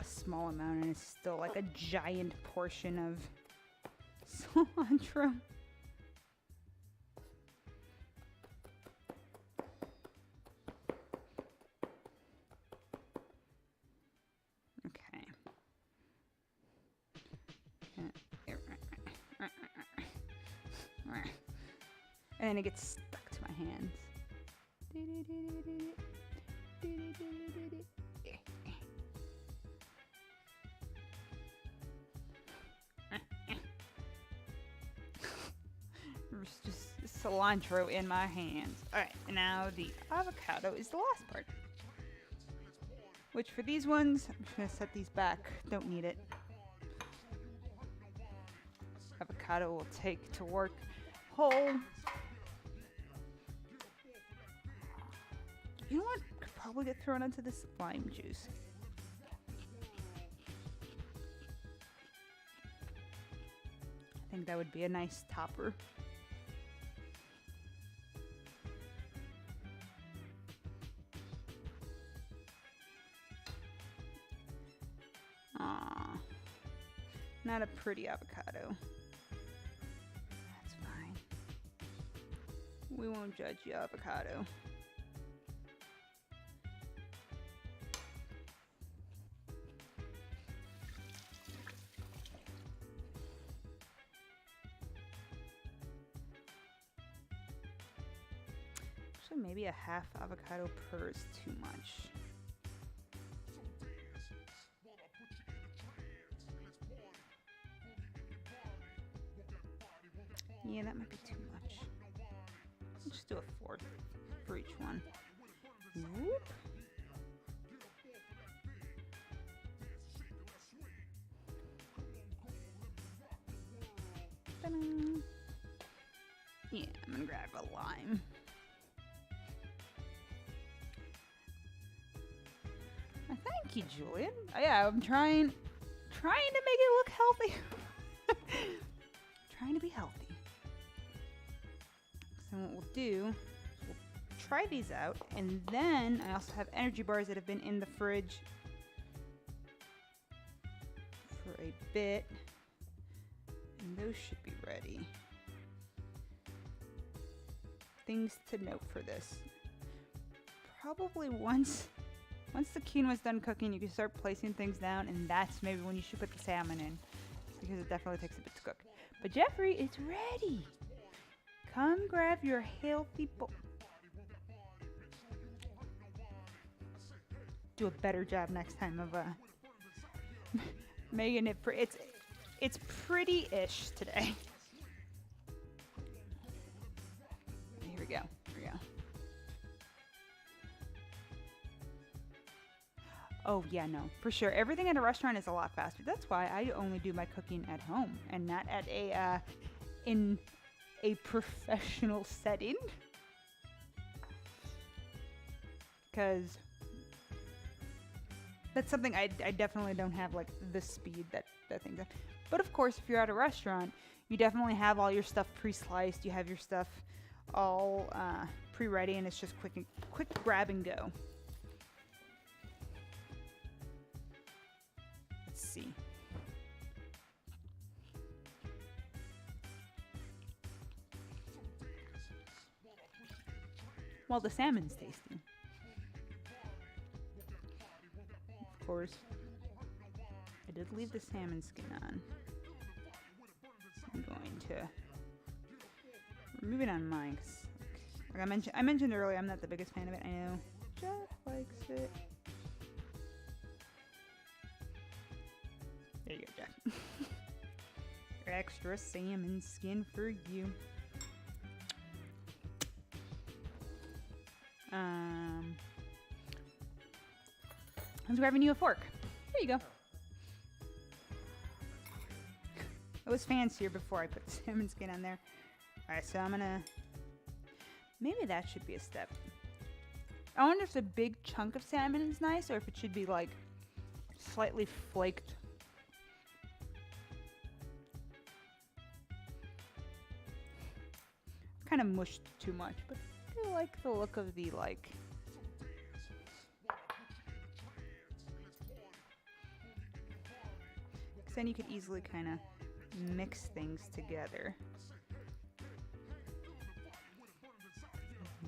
Small amount, and it's still like a giant portion of cilantro. Okay. And then it gets stuck to my hands. There's just cilantro in my hands. Alright, and now the avocado is the last part. Which for these ones, I'm just going to set these back. Don't need it. Avocado will take to work whole. You know what? Could probably get thrown into this lime juice. I think that would be a nice topper. Aww. Not a pretty avocado. That's fine. We won't judge you, avocado. Actually, maybe a half avocado per is too much. Yeah, that might be too much. Let's just do a fourth for each one. Whoop. Ta-da. Yeah, I'm gonna grab a lime. Thank you, Julian. Yeah, I'm trying to make it look healthy. Trying to be healthy. So what we'll do is we'll try these out, and then I also have energy bars that have been in the fridge for a bit, and those should be ready. Things to note for this. probably once the quinoa's done cooking, you can start placing things down, and that's maybe when you should put the salmon in, because it definitely takes a bit to cook. But Jeffrey, it's ready. Come grab your healthy bowl. Do a better job next time of making it for it's pretty-ish today. Here we go. Oh yeah, no, for sure. Everything at a restaurant is a lot faster. That's why I only do my cooking at home and not at in a professional setting. Because that's something I definitely don't have, like the speed that things have. But of course, if you're at a restaurant, you definitely have all your stuff pre-sliced. You have your stuff all pre-ready, and it's just quick grab and go. Let's see. Well, the salmon's tasty. Of course, I did leave the salmon skin on. I'm going to remove it on mine, 'cause, like I mentioned earlier, I'm not the biggest fan of it. I know Jeff likes it. There you go, Jeff. Extra salmon skin for you. I was grabbing you a fork. There you go. It was fancier before I put the salmon skin on there. Alright, so I'm gonna... Maybe that should be a step. I wonder if the big chunk of salmon is nice, or if it should be, like, slightly flaked. Kind of mushed too much, but I like the look of the, like... Because then you could easily kind of mix things together.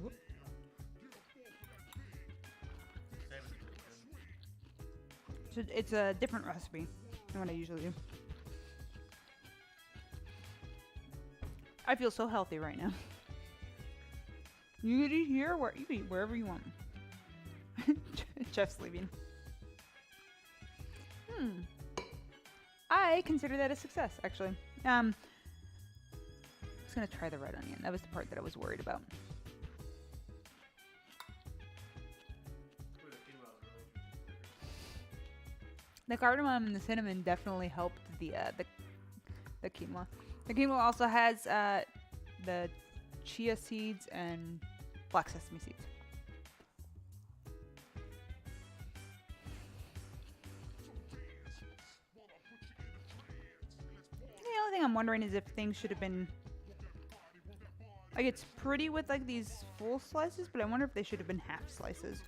Whoop. So it's a different recipe than what I usually do. I feel so healthy right now. You can eat here, you can eat wherever you want. Jeff's leaving. I consider that a success, actually. I was gonna try the red onion. That was the part that I was worried about. The cardamom and the cinnamon definitely helped the quinoa. The quinoa also has the chia seeds and black sesame seeds. The only thing I'm wondering is if things should have been... Like, it's pretty with, like, these full slices, but I wonder if they should have been half slices.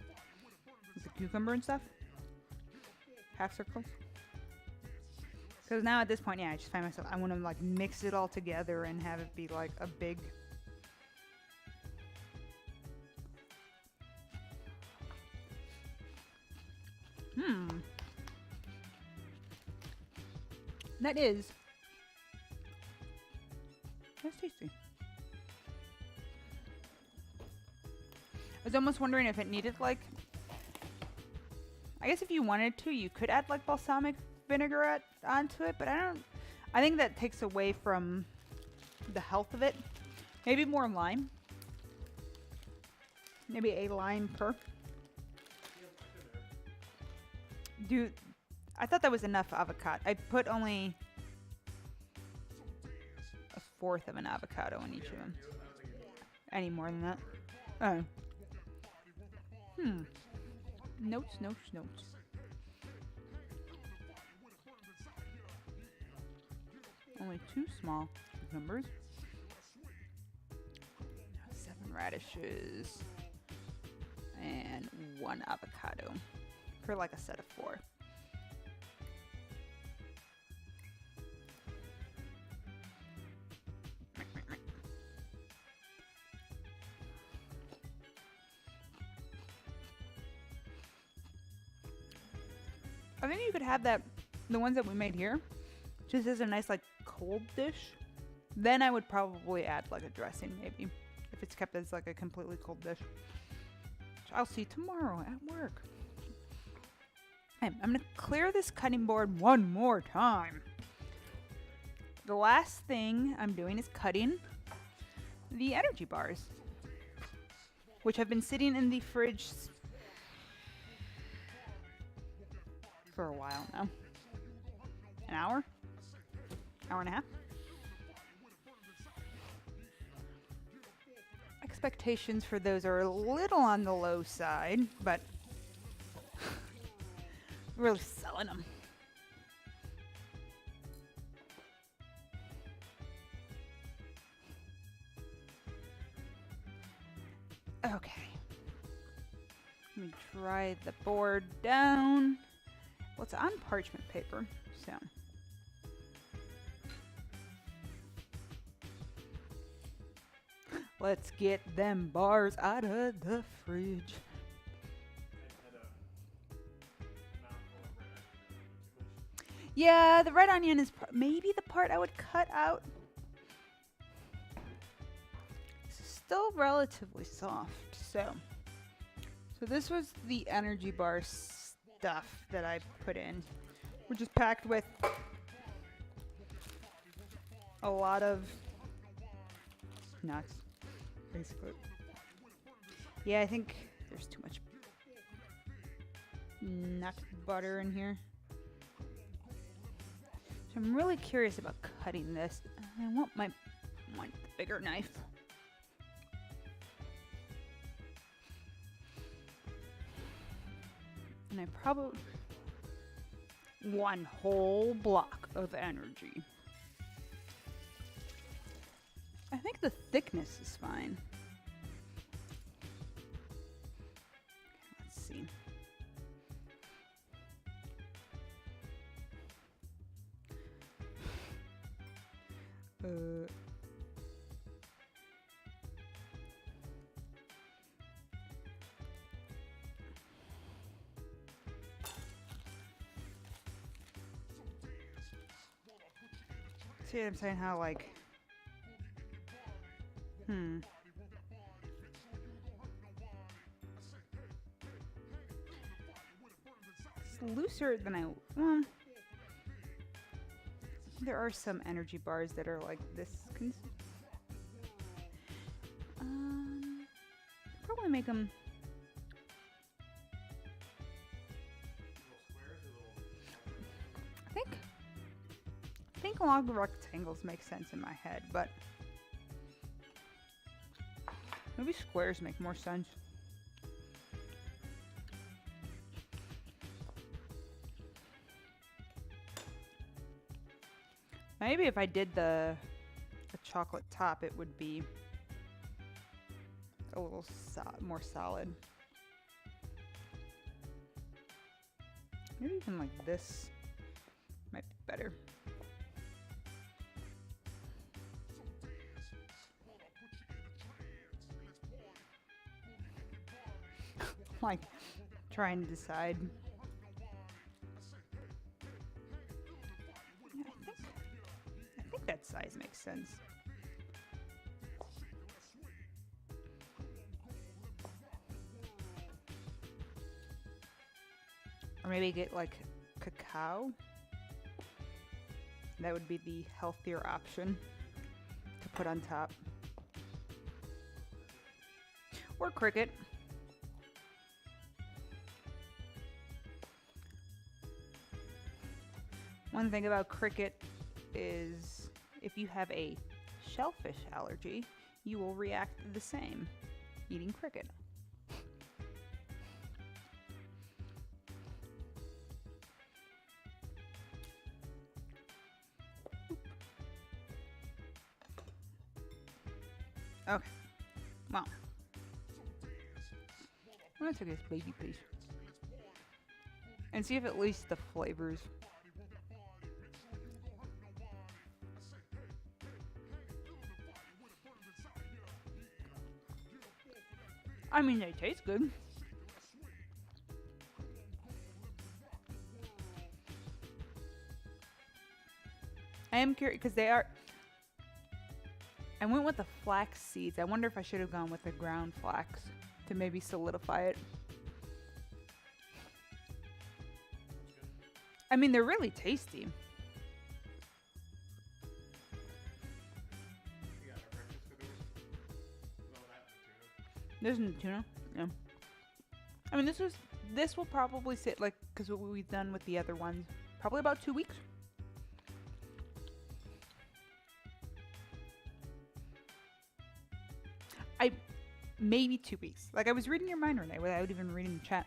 With the cucumber and stuff. Half circles. Because now at this point, yeah, I just find myself... I want to, like, mix it all together and have it be, like, a big... That's tasty. I was almost wondering if it needed, like... I guess if you wanted to, you could add, like, balsamic vinaigrette onto it, but I think that takes away from the health of it. Maybe more lime. Maybe a lime per. Dude, I thought that was enough avocado. I put only a fourth of an avocado in each of them. Any more than that? Oh. Notes. Only 2 small cucumbers. 7 radishes. And 1 avocado. For like a set of 4. I think you could have that, the ones that we made here, just as a nice like cold dish. Then I would probably add like a dressing maybe, if it's kept as like a completely cold dish. Which I'll see tomorrow at work. Okay, I'm gonna clear this cutting board one more time. The last thing I'm doing is cutting the energy bars, which have been sitting in the fridge for a while now. An hour? Hour and a half? Expectations for those are a little on the low side, but really selling them. Okay. Let me dry the board down. Well, it's on parchment paper, so. Let's get them bars out of the fridge. Yeah, the red onion is maybe the part I would cut out. It's still relatively soft, so this was the energy bar stuff that I put in, which is packed with a lot of nuts, basically. Yeah, I think there's too much nut butter in here. So I'm really curious about cutting this. I want the bigger knife. And I probably one whole block of energy. I think the thickness is fine. Okay, let's see. See what I'm saying? How like, It's looser than well, there are some energy bars that are like this. Probably make them. I think long rectangles make sense in my head, but maybe squares make more sense. Maybe if I did the chocolate top, it would be a little more solid. Maybe even like this might be better. Like trying to decide. Yeah, I think that size makes sense. Or maybe get like cacao. That would be the healthier option to put on top. Or cricket. One thing about cricket is if you have a shellfish allergy, you will react the same eating cricket. Okay, well, I'm gonna take this baby piece and see if at least the flavors. I mean, they taste good. I am curious because they are. I went with the flax seeds. I wonder if I should have gone with the ground flax to maybe solidify it. I mean, they're really tasty. This is the tuna. Yeah. I mean, this will probably sit like because what we've done with the other ones, probably about 2 weeks. Maybe 2 weeks. Like I was reading your mind, Renee, without even reading the chat.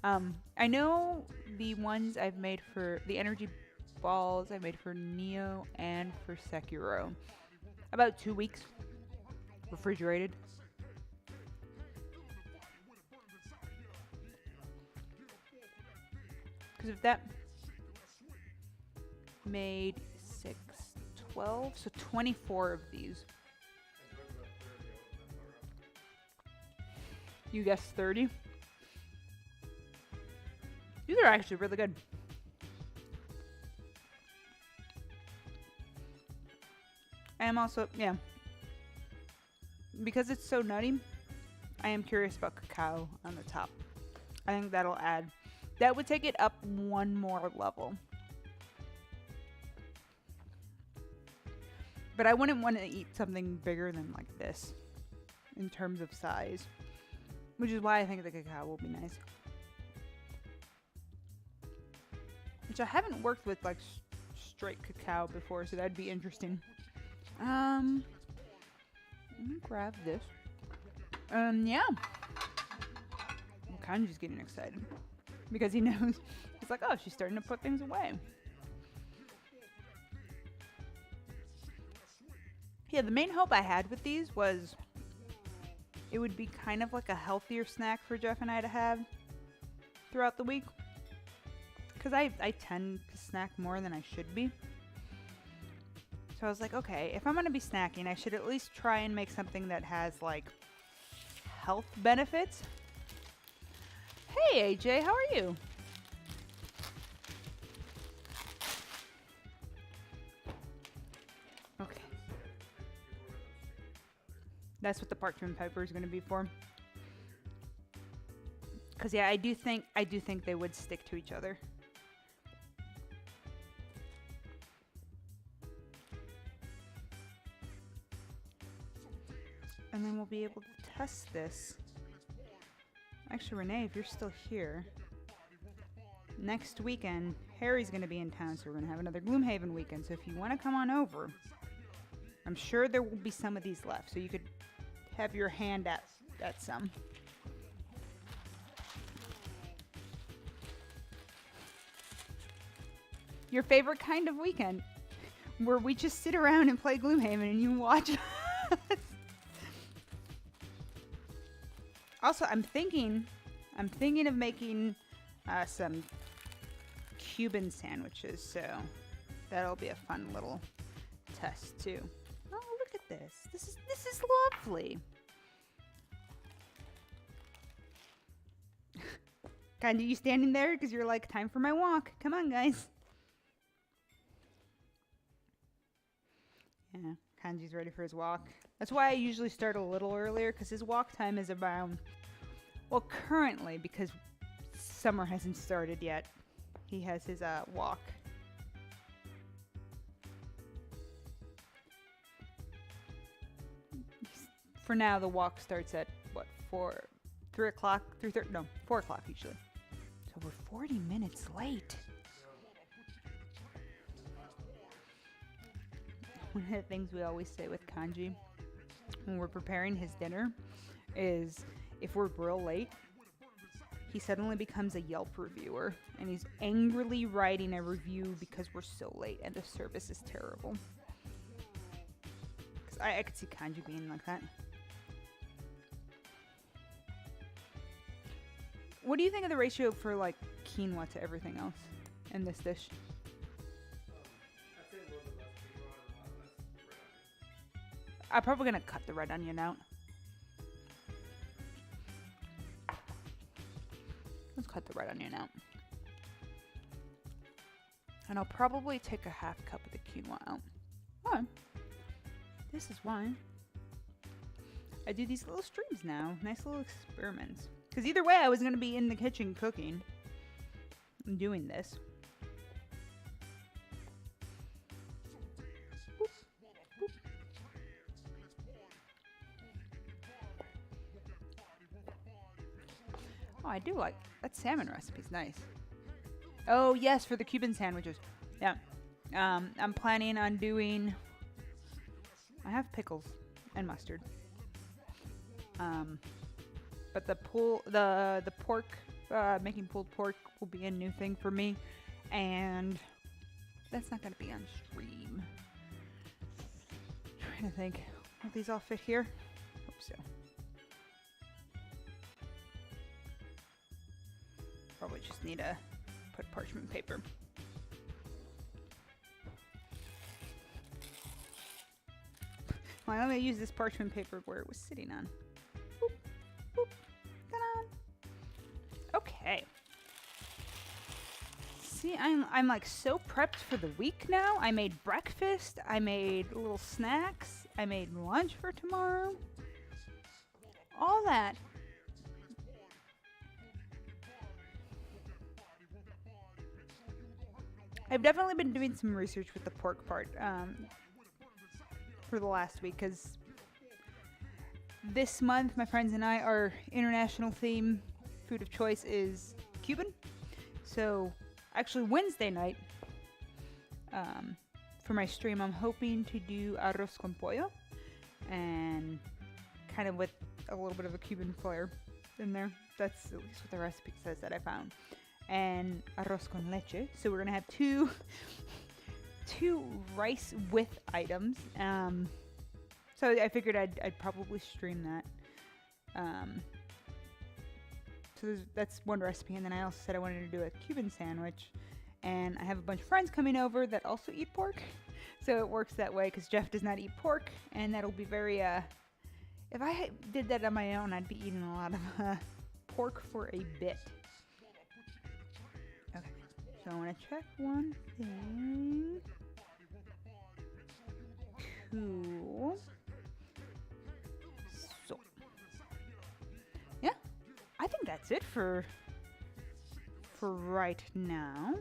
I know the ones I've made for the energy balls I made for Neo and for Sekiro. About 2 weeks. Refrigerated. Because if that made 6, 12, so 24 of these. You guessed 30. These are actually really good. I am also, yeah. Because it's so nutty, I am curious about cacao on the top. I think that'll add, that would take it up one more level. But I wouldn't want to eat something bigger than like this in terms of size. Which is why I think the cacao will be nice. Which I haven't worked with like straight cacao before, so that'd be interesting. Let me grab this. Yeah. Well, Kanji's getting excited because he knows. He's like, oh, she's starting to put things away. Yeah, the main hope I had with these was it would be kind of like a healthier snack for Jeff and I to have throughout the week. Because I tend to snack more than I should be. So I was like, okay, if I'm going to be snacking, I should at least try and make something that has like health benefits. Hey AJ, how are you? Okay. That's what the parchment paper is going to be for. Cause yeah, I do think they would stick to each other. And then we'll be able to test this. Actually, Renee, if you're still here, next weekend, Harry's going to be in town, so we're going to have another Gloomhaven weekend. So if you want to come on over, I'm sure there will be some of these left, so you could have your hand at some. Your favorite kind of weekend, where we just sit around and play Gloomhaven and you watch us. Also, I'm thinking of making some Cuban sandwiches, so that'll be a fun little test too. Oh, look at this! This is lovely. Kinda, you standing there because you're like, time for my walk. Come on, guys. Yeah, Kanji's ready for his walk. That's why I usually start a little earlier, because his walk time is around, well, currently, because summer hasn't started yet, he has his walk. For now, the walk starts at, what, 3 o'clock? 3:30? No, 4 o'clock usually. So we're 40 minutes late. One of the things we always say with Kanji when we're preparing his dinner is if we're real late, he suddenly becomes a Yelp reviewer and he's angrily writing a review because we're so late and the service is terrible. Because I could see Kanji being like that. What do you think of the ratio for like quinoa to everything else in this dish? I'm probably gonna cut the red onion out. Let's cut the red onion out. And I'll probably take a half cup of the quinoa out. Oh, this is why I do these little streams now. Nice little experiments. Because either way, I was going to be in the kitchen cooking and doing this. Boop, boop. Oh, I do like that salmon recipe's nice. Oh, yes, for the Cuban sandwiches. Yeah. I'm planning on doing... I have pickles and mustard. But the pork, making pulled pork will be a new thing for me. And that's not going to be on stream. Trying to think. Will these all fit here? Hope so. Probably just need to put parchment paper. Well, I'm going to use this parchment paper where it was sitting on. Boop, boop, ta-da. Okay. See, I'm like so prepped for the week now. I made breakfast. I made little snacks. I made lunch for tomorrow. All that. I've definitely been doing some research with the pork part for the last week, because this month my friends and I, our international theme food of choice is Cuban. So actually Wednesday night for my stream I'm hoping to do arroz con pollo, and kind of with a little bit of a Cuban flair in there. That's at least what the recipe says that I found. And arroz con leche. So we're gonna have two rice with items. So I figured I'd probably stream that. So that's one recipe, and then I also said I wanted to do a Cuban sandwich. And I have a bunch of friends coming over that also eat pork, so it works that way because Jeff does not eat pork, and that'll be very. If I did that on my own, I'd be eating a lot of pork for a bit. Okay, so I want to check one thing. Cool. So, yeah, I think that's it for right now.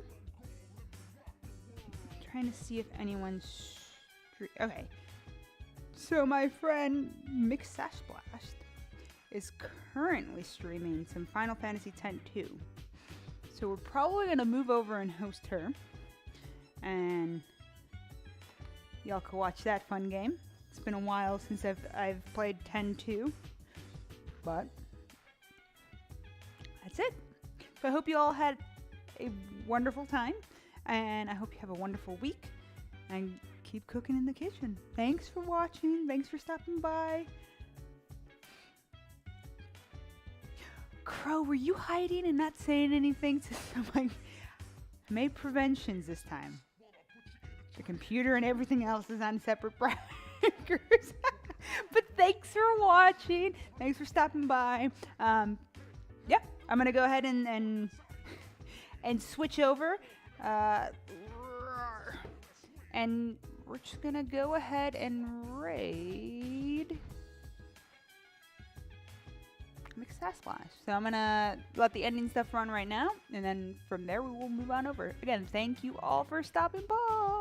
Trying to see if anyone's okay. So my friend Mixasplash is currently streaming some Final Fantasy X-2. So we're probably gonna move over and host her, and y'all can watch that fun game. It's been a while since I've played 10-2, but that's it. So I hope you all had a wonderful time, and I hope you have a wonderful week, and keep cooking in the kitchen. Thanks for watching. Thanks for stopping by. Crow, were you hiding and not saying anything to somebody? I made preventions this time. The computer and everything else is on separate breakers. But thanks for watching. Thanks for stopping by. Yeah, I'm gonna go ahead and switch over. And we're just gonna go ahead and raid Mixasplash. So I'm gonna let the ending stuff run right now, and then from there we will move on over. Again, thank you all for stopping by.